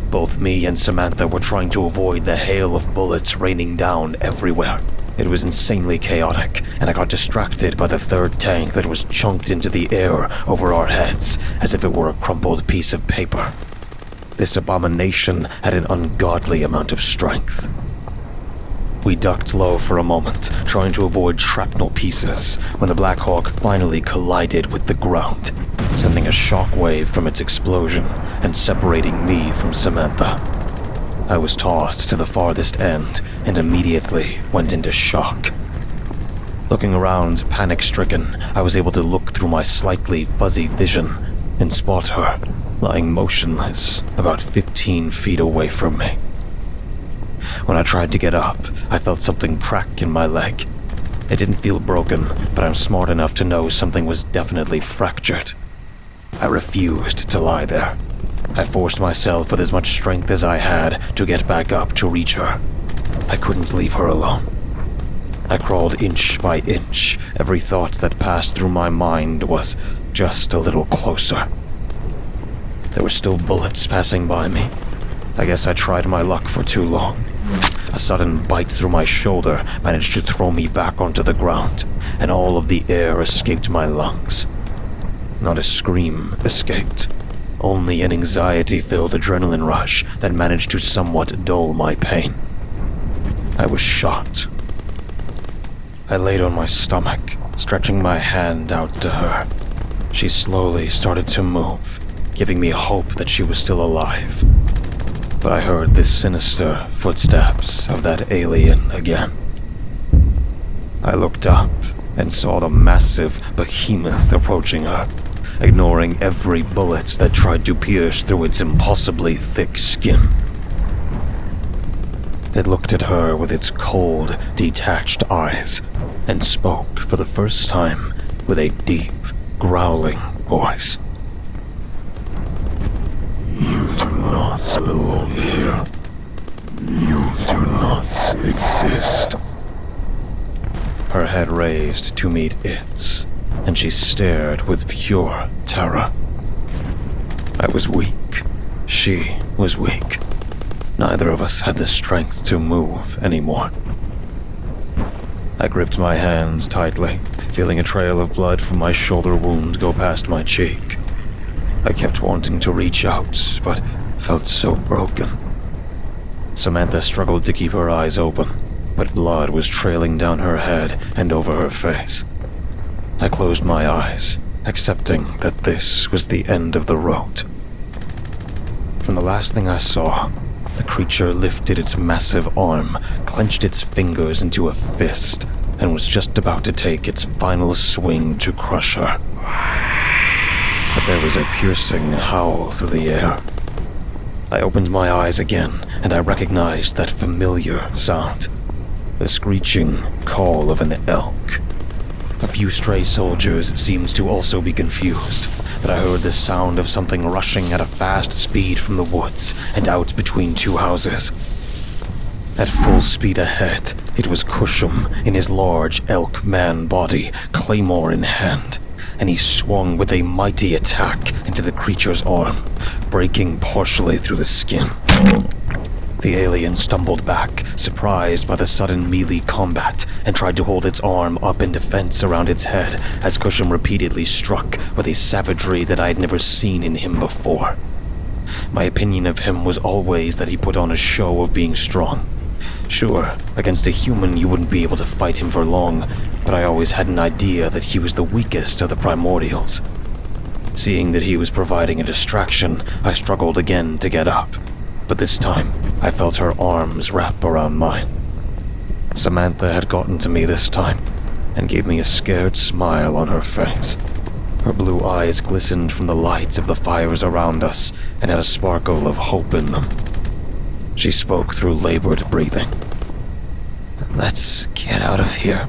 Both me and Samantha were trying to avoid the hail of bullets raining down everywhere. It was insanely chaotic, and I got distracted by the 3rd tank that was chunked into the air over our heads as if it were a crumpled piece of paper. This abomination had an ungodly amount of strength. We ducked low for a moment, trying to avoid shrapnel pieces, when the Black Hawk finally collided with the ground, sending a shockwave from its explosion and separating me from Samantha. I was tossed to the farthest end and immediately went into shock. Looking around, panic-stricken, I was able to look through my slightly fuzzy vision and spot her lying motionless about 15 feet away from me. When I tried to get up, I felt something crack in my leg. It didn't feel broken, but I'm smart enough to know something was definitely fractured. I refused to lie there. I forced myself with as much strength as I had to get back up to reach her. I couldn't leave her alone. I crawled inch by inch. Every thought that passed through my mind was just a little closer. There were still bullets passing by me. I guess I tried my luck for too long. A sudden bite through my shoulder managed to throw me back onto the ground, and all of the air escaped my lungs. Not a scream escaped, only an anxiety-filled adrenaline rush that managed to somewhat dull my pain. I was shot. I laid on my stomach, stretching my hand out to her. She slowly started to move, giving me hope that she was still alive. But I heard the sinister footsteps of that alien again. I looked up and saw the massive behemoth approaching her, ignoring every bullet that tried to pierce through its impossibly thick skin. It looked at her with its cold, detached eyes, and spoke for the first time with a deep, growling voice. You do not belong here. You do not exist. Her head raised to meet its, and she stared with pure terror. I was weak. She was weak. Neither of us had the strength to move anymore. I gripped my hands tightly, feeling a trail of blood from my shoulder wound go past my cheek. I kept wanting to reach out, but felt so broken. Samantha struggled to keep her eyes open, but blood was trailing down her head and over her face. I closed my eyes, accepting that this was the end of the road. From the last thing I saw, the creature lifted its massive arm, clenched its fingers into a fist, and was just about to take its final swing to crush her. But there was a piercing howl through the air. I opened my eyes again, and I recognized that familiar sound. The screeching call of an elk. A few stray soldiers seemed to also be confused, but I heard the sound of something rushing at a fast speed from the woods and out between two houses. At full speed ahead, it was Cusham in his large elk man body, claymore in hand, and he swung with a mighty attack into the creature's arm, breaking partially through the skin. The alien stumbled back, surprised by the sudden melee combat, and tried to hold its arm up in defense around its head as Cusham repeatedly struck with a savagery that I had never seen in him before. My opinion of him was always that he put on a show of being strong. Sure, against a human you wouldn't be able to fight him for long, but I always had an idea that he was the weakest of the primordials. Seeing that he was providing a distraction, I struggled again to get up, but this time I felt her arms wrap around mine. Samantha had gotten to me this time, and gave me a scared smile on her face. Her blue eyes glistened from the lights of the fires around us, and had a sparkle of hope in them. She spoke through labored breathing. "Let's get out of here."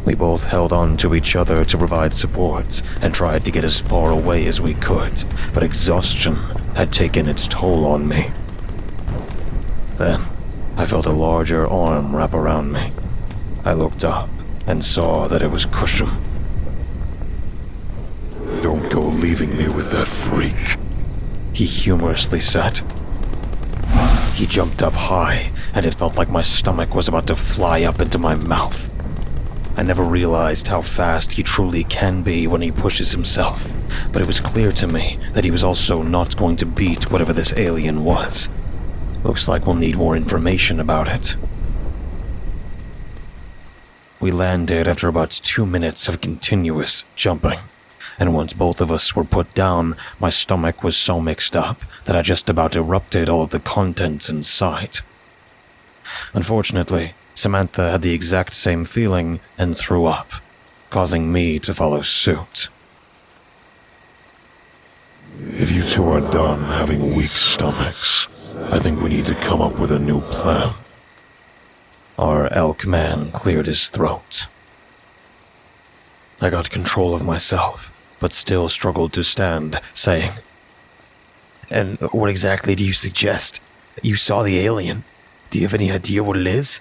We both held on to each other to provide support and tried to get as far away as we could, but exhaustion had taken its toll on me. Then, I felt a larger arm wrap around me. I looked up and saw that it was Cusham. Don't go leaving me with that freak. He humorously said. He jumped up high, and it felt like my stomach was about to fly up into my mouth. I never realized how fast he truly can be when he pushes himself, but it was clear to me that he was also not going to beat whatever this alien was. Looks like we'll need more information about it. We landed after about 2 minutes of continuous jumping, and once both of us were put down, my stomach was so mixed up that I just about erupted all of the contents inside. Unfortunately, Samantha had the exact same feeling and threw up, causing me to follow suit. If you two are done having weak stomachs, I think we need to come up with a new plan. Our elk man cleared his throat. I got control of myself, but still struggled to stand, saying, "And what exactly do you suggest? You saw the alien. Do you have any idea what it is?"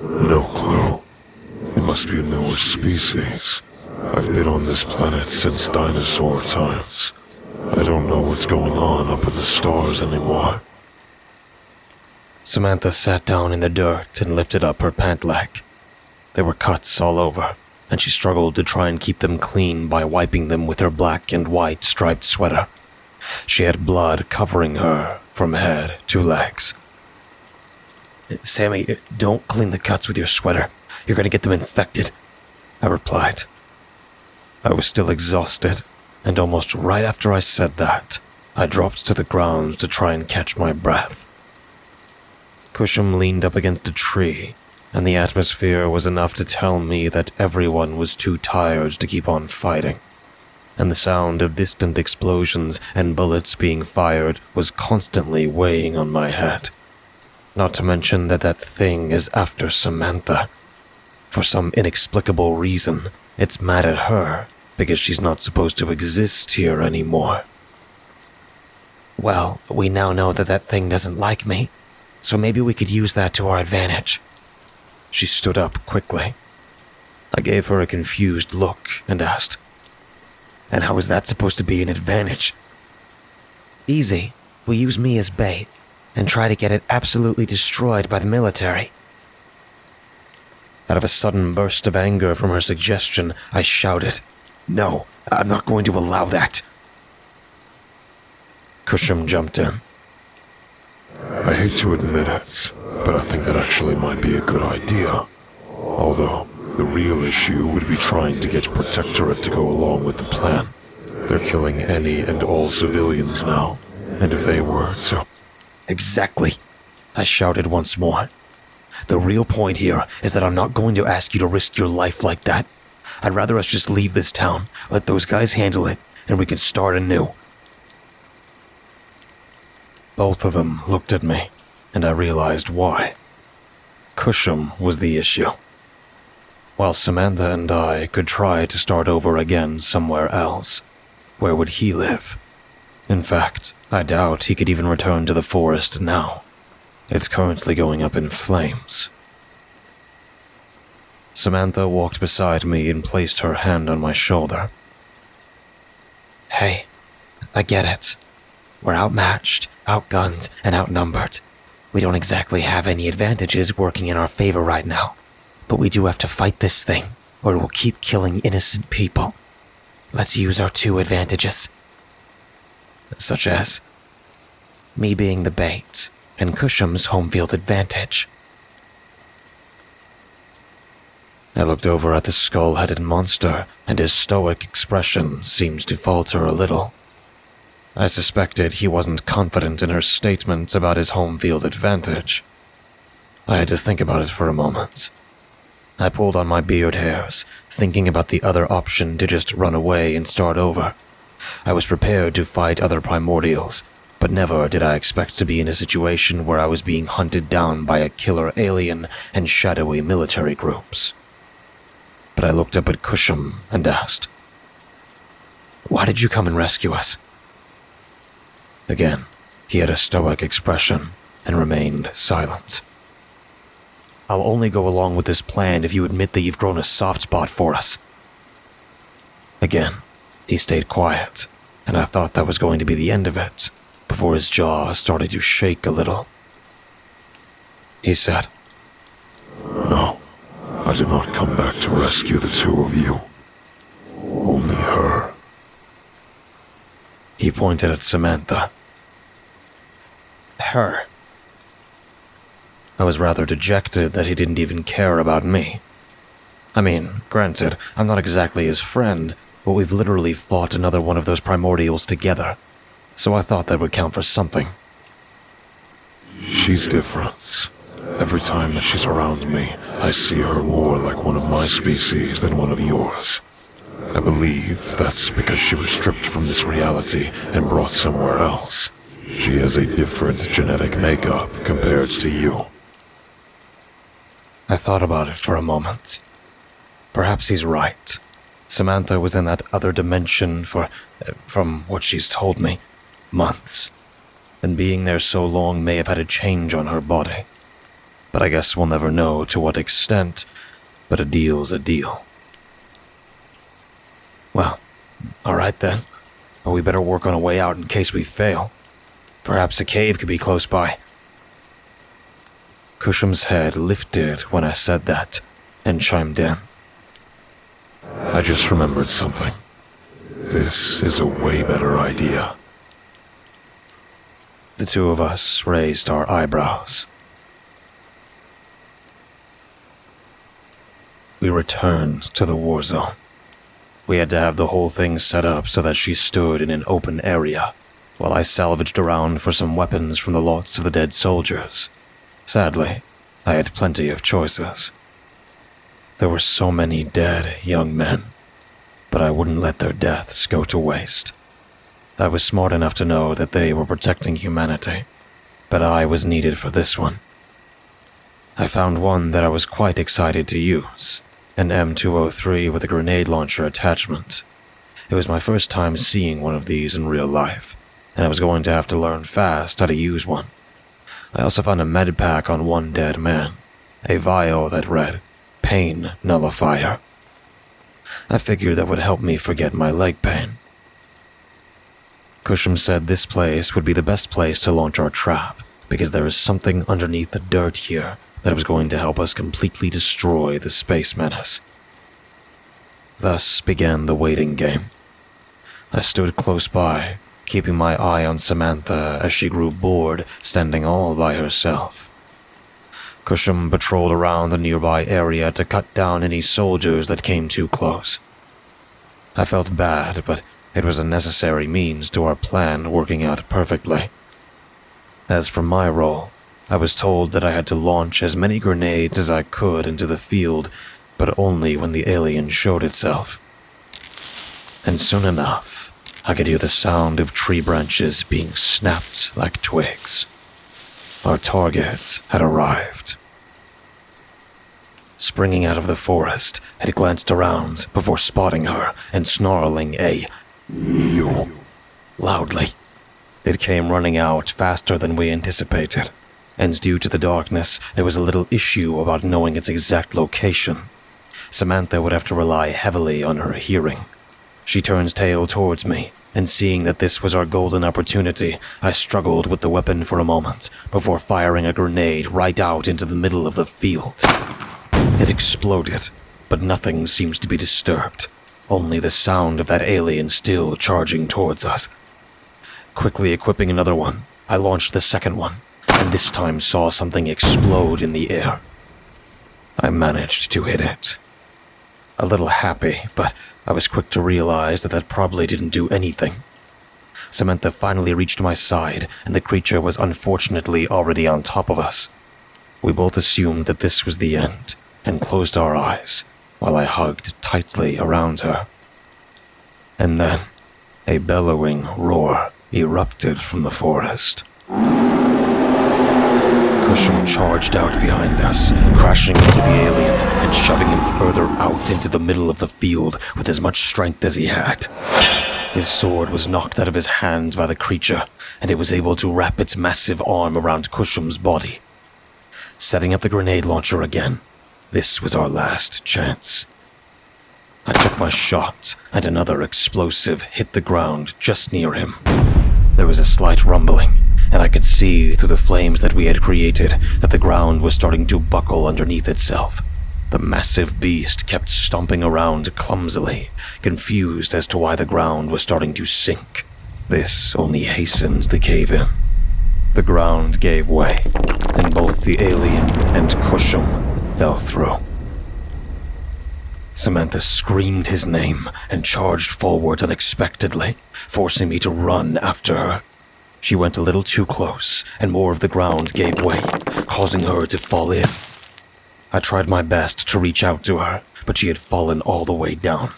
No clue. It must be a newer species. I've been on this planet since dinosaur times. I don't know what's going on up in the stars anymore. Samantha sat down in the dirt and lifted up her pant leg. There were cuts all over, and she struggled to try and keep them clean by wiping them with her black and white striped sweater. She had blood covering her from head to legs. "Sammy, don't clean the cuts with your sweater. You're going to get them infected," I replied. I was still exhausted, and almost right after I said that, I dropped to the ground to try and catch my breath. Cusham leaned up against a tree, and the atmosphere was enough to tell me that everyone was too tired to keep on fighting, and the sound of distant explosions and bullets being fired was constantly weighing on my head. Not to mention that thing is after Samantha. For some inexplicable reason, it's mad at her because she's not supposed to exist here anymore. "Well, we now know that thing doesn't like me, so maybe we could use that to our advantage." She stood up quickly. I gave her a confused look and asked, "And how is that supposed to be an advantage?" "Easy. We use me as bait and try to get it absolutely destroyed by the military." Out of a sudden burst of anger from her suggestion, I shouted, "No, I'm not going to allow that." Cusham jumped in. I hate to admit it, but I think that actually might be a good idea. Although, the real issue would be trying to get Protectorate to go along with the plan. They're killing any and all civilians now, and if they were to... "Exactly," I shouted once more. "The real point here is that I'm not going to ask you to risk your life like that. I'd rather us just leave this town, let those guys handle it, and we can start anew." Both of them looked at me, and I realized why. Cusham was the issue, while Samantha and I could try to start over again somewhere else. Where would he live? In fact, I doubt he could even return to the forest now. It's currently going up in flames. Samantha walked beside me and placed her hand on my shoulder. "Hey, I get it. We're outmatched, outgunned, and outnumbered. We don't exactly have any advantages working in our favor right now. But we do have to fight this thing, or it will keep killing innocent people. Let's use our two advantages." "Such as?" "Me being the bait, and Cusham's home field advantage." I looked over at the skull-headed monster, and his stoic expression seemed to falter a little. I suspected he wasn't confident in her statements about his home field advantage. I had to think about it for a moment. I pulled on my beard hairs, thinking about the other option to just run away and start over. I was prepared to fight other primordials, but never did I expect to be in a situation where I was being hunted down by a killer alien and shadowy military groups. But I looked up at Cusham and asked, "Why did you come and rescue us?" Again, he had a stoic expression and remained silent. "I'll only go along with this plan if you admit that you've grown a soft spot for us." Again, he stayed quiet, and I thought that was going to be the end of it, before his jaw started to shake a little. He said, No, I did not come back to rescue the two of you. Only her. He pointed at Samantha. "Her." I was rather dejected that he didn't even care about me. I mean, granted, I'm not exactly his friend, but we've literally fought another one of those primordials together, so I thought that would count for something. She's different. Every time that she's around me, I see her more like one of my species than one of yours. I believe that's because she was stripped from this reality and brought somewhere else. She has a different genetic makeup compared to you. I thought about it for a moment. Perhaps he's right. Samantha was in that other dimension for, from what she's told me, months. And being there so long may have had a change on her body. But I guess we'll never know to what extent, but a deal's a deal. Well, alright then. But we better work on a way out in case we fail. Perhaps a cave could be close by. Cusham's head lifted when I said that, and chimed in. I just remembered something. This is a way better idea. The two of us raised our eyebrows. We returned to the war zone. We had to have the whole thing set up so that she stood in an open area, while I salvaged around for some weapons from the lots of the dead soldiers. Sadly, I had plenty of choices. There were so many dead young men, but I wouldn't let their deaths go to waste. I was smart enough to know that they were protecting humanity, but I was needed for this one. I found one that I was quite excited to use, an M203 with a grenade launcher attachment. It was my first time seeing one of these in real life, and I was going to have to learn fast how to use one. I also found a med pack on one dead man, a vial that read, Pain Nullifier. I figured that would help me forget my leg pain. Cusham said this place would be the best place to launch our trap, because there is something underneath the dirt here that was going to help us completely destroy the space menace. Thus began the waiting game. I stood close by, keeping my eye on Samantha as she grew bored standing all by herself. Cusham patrolled around the nearby area to cut down any soldiers that came too close. I felt bad, but it was a necessary means to our plan working out perfectly. As for my role, I was told that I had to launch as many grenades as I could into the field, but only when the alien showed itself. And soon enough, I could hear the sound of tree branches being snapped like twigs. Our target had arrived. Springing out of the forest, it glanced around before spotting her and snarling a "You" loudly. It came running out faster than we anticipated, and due to the darkness, there was a little issue about knowing its exact location. Samantha would have to rely heavily on her hearing. She turned tail towards me, and seeing that this was our golden opportunity, I struggled with the weapon for a moment before firing a grenade right out into the middle of the field. It exploded, but nothing seems to be disturbed, only the sound of that alien still charging towards us. Quickly equipping another one, I launched the second one, and this time saw something explode in the air. I managed to hit it. A little happy, but I was quick to realize that probably didn't do anything. Samantha finally reached my side, and the creature was unfortunately already on top of us. We both assumed that this was the end, and closed our eyes, while I hugged tightly around her. And then, a bellowing roar erupted from the forest. Cusham charged out behind us, crashing into the alien and shoving him further out into the middle of the field with as much strength as he had. His sword was knocked out of his hand by the creature, and it was able to wrap its massive arm around Cusham's body. Setting up the grenade launcher again, this was our last chance. I took my shot, and another explosive hit the ground just near him. There was a slight rumbling, and I could see through the flames that we had created that the ground was starting to buckle underneath itself. The massive beast kept stomping around clumsily, confused as to why the ground was starting to sink. This only hastened the cave-in. The ground gave way, and both the alien and Cusham fell through. Samantha screamed his name and charged forward unexpectedly, forcing me to run after her. She went a little too close, and more of the ground gave way, causing her to fall in. I tried my best to reach out to her, but she had fallen all the way down.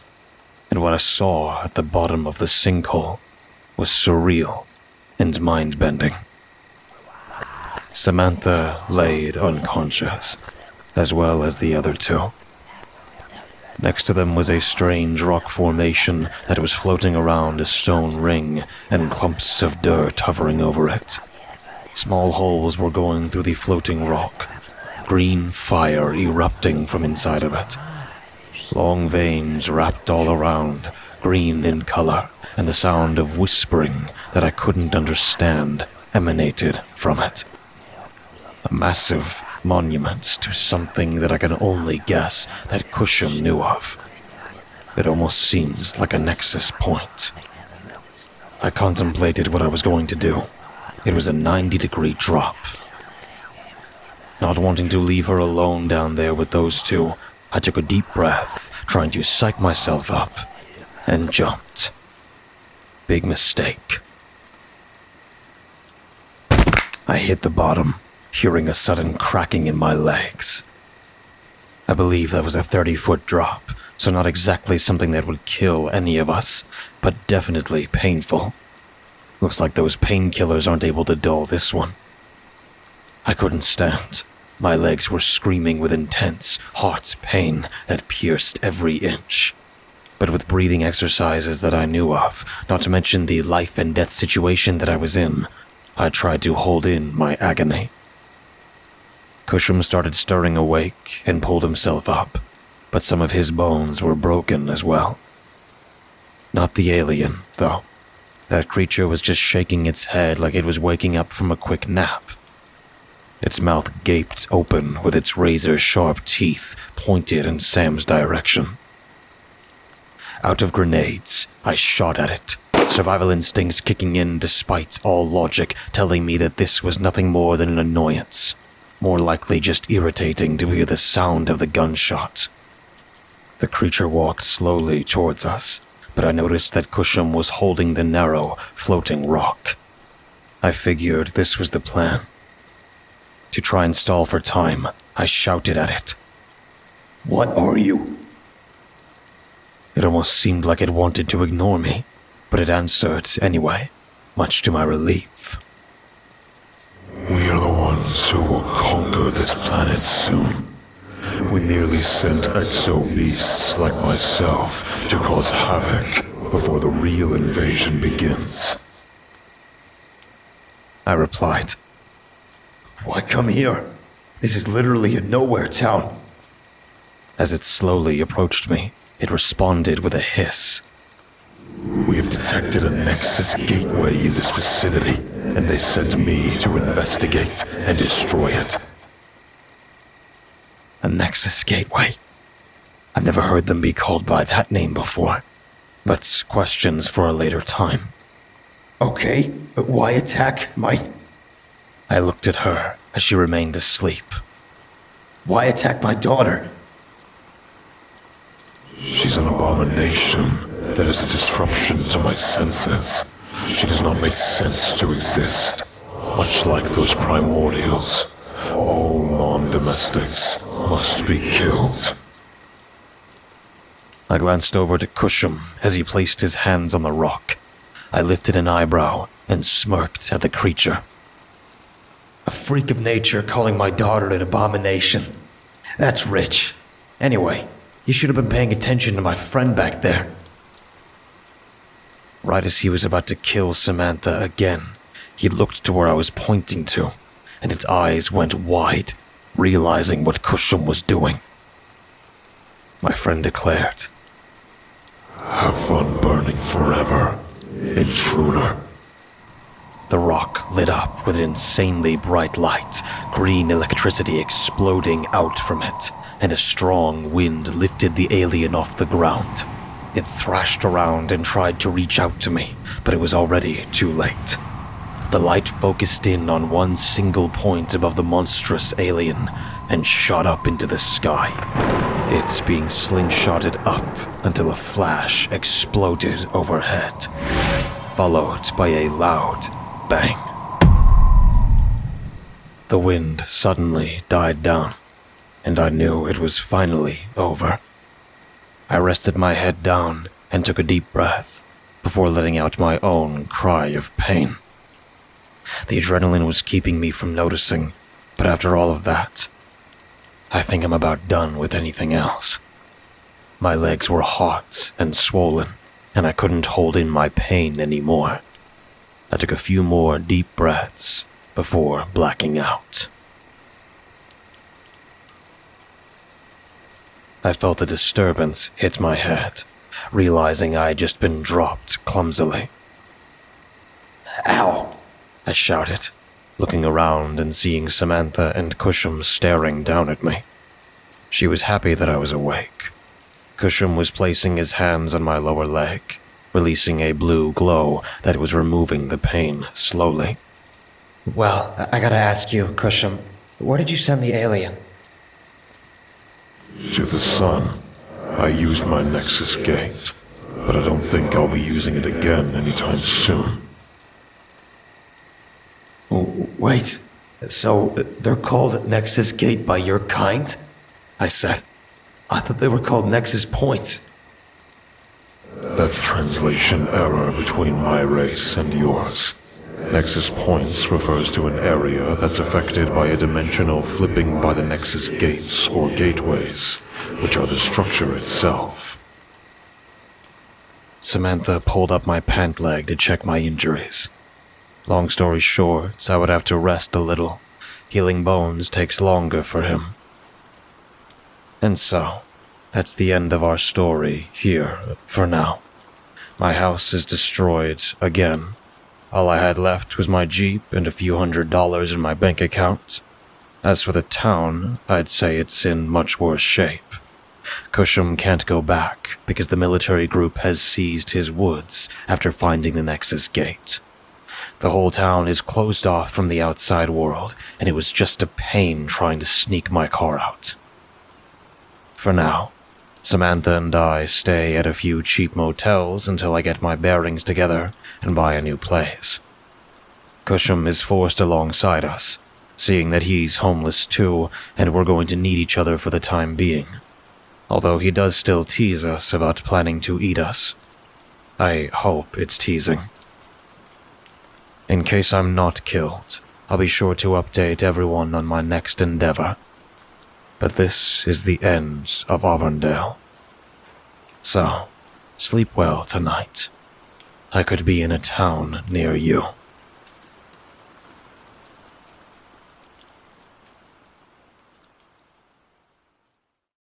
And what I saw at the bottom of the sinkhole was surreal. and mind-bending. Samantha laid unconscious, as well as the other two. Next to them was a strange rock formation that was floating around a stone ring and clumps of dirt hovering over it. Small holes were going through the floating rock, green fire erupting from inside of it. Long veins wrapped all around, green in color, and the sound of whispering that I couldn't understand emanated from it. A massive monument to something that I can only guess that Kushum knew of. It almost seems like a nexus point. I contemplated what I was going to do. It was a 90-degree drop. Not wanting to leave her alone down there with those two, I took a deep breath, trying to psych myself up, and jumped. Big mistake. I hit the bottom, hearing a sudden cracking in my legs. I believe that was a 30-foot drop, so not exactly something that would kill any of us, but definitely painful. Looks like those painkillers aren't able to dull this one. I couldn't stand. My legs were screaming with intense, hot pain that pierced every inch. But with breathing exercises that I knew of, not to mention the life and death situation that I was in, I tried to hold in my agony. Kushum started stirring awake and pulled himself up, but some of his bones were broken as well. Not the alien, though. That creature was just shaking its head like it was waking up from a quick nap. Its mouth gaped open with its razor-sharp teeth pointed in Sam's direction. Out of grenades, I shot at it, survival instincts kicking in despite all logic telling me that this was nothing more than an annoyance, more likely just irritating to hear the sound of the gunshot. The creature walked slowly towards us, but I noticed that Kushum was holding the narrow, floating rock. I figured this was the plan. To try and stall for time, I shouted at it. "What are you?" It almost seemed like it wanted to ignore me, but it answered anyway, much to my relief. We are the ones who will conquer this planet soon. We merely sent exo-beasts like myself to cause havoc before the real invasion begins. I replied. Why come here? This is literally a nowhere town. As it slowly approached me, it responded with a hiss. We have detected a Nexus gateway in this vicinity, and they sent me to investigate and destroy it. A Nexus gateway. I've never heard them be called by that name before, but questions for a later time. Okay, but why attack my... I looked at her as she remained asleep. Why attack my daughter? She's an abomination that is a disruption to my senses. She does not make sense to exist. Much like those primordials, all non-domestics must be killed. I glanced over to Kushum as he placed his hands on the rock. I lifted an eyebrow and smirked at the creature. A freak of nature calling my daughter an abomination. That's rich. Anyway, you should have been paying attention to my friend back there. Right as he was about to kill Samantha again, he looked to where I was pointing to, and its eyes went wide, realizing what Kushum was doing. My friend declared, Have fun burning forever, intruder. The rock lit up with an insanely bright light, green electricity exploding out from it, and a strong wind lifted the alien off the ground. It thrashed around and tried to reach out to me, but it was already too late. The light focused in on one single point above the monstrous alien and shot up into the sky. It's being slingshotted up until a flash exploded overhead, followed by a loud bang. The wind suddenly died down, and I knew it was finally over. I rested my head down and took a deep breath before letting out my own cry of pain. The adrenaline was keeping me from noticing, but after all of that, I think I'm about done with anything else. My legs were hot and swollen, and I couldn't hold in my pain anymore. I took a few more deep breaths before blacking out. I felt a disturbance hit my head, realizing I had just been dropped clumsily. "Ow!" I shouted, looking around and seeing Samantha and Cusham staring down at me. She was happy that I was awake. Cusham was placing his hands on my lower leg, releasing a blue glow that was removing the pain slowly. Well, I gotta ask you, Cusham, where did you send the alien? To the sun. I used my Nexus Gate, but I don't think I'll be using it again anytime soon. Wait, so they're called Nexus Gate by your kind? I said. I thought they were called Nexus Points. That's translation error between my race and yours. Nexus Points refers to an area that's affected by a dimensional flipping by the Nexus Gates or gateways, which are the structure itself. Samantha pulled up my pant leg to check my injuries. Long story short, I would have to rest a little. Healing bones takes longer for him. And so, that's the end of our story here, for now. My house is destroyed again. All I had left was my Jeep and a few $100s in my bank account. As for the town, I'd say it's in much worse shape. Cusham can't go back because the military group has seized his woods after finding the Nexus Gate. The whole town is closed off from the outside world, and it was just a pain trying to sneak my car out. For now, Samantha and I stay at a few cheap motels until I get my bearings together and buy a new place. Cusham is forced alongside us, seeing that he's homeless too, and we're going to need each other for the time being. Although he does still tease us about planning to eat us. I hope it's teasing. In case I'm not killed, I'll be sure to update everyone on my next endeavor. But this is the end of Auburndale. So, sleep well tonight. I could be in a town near you.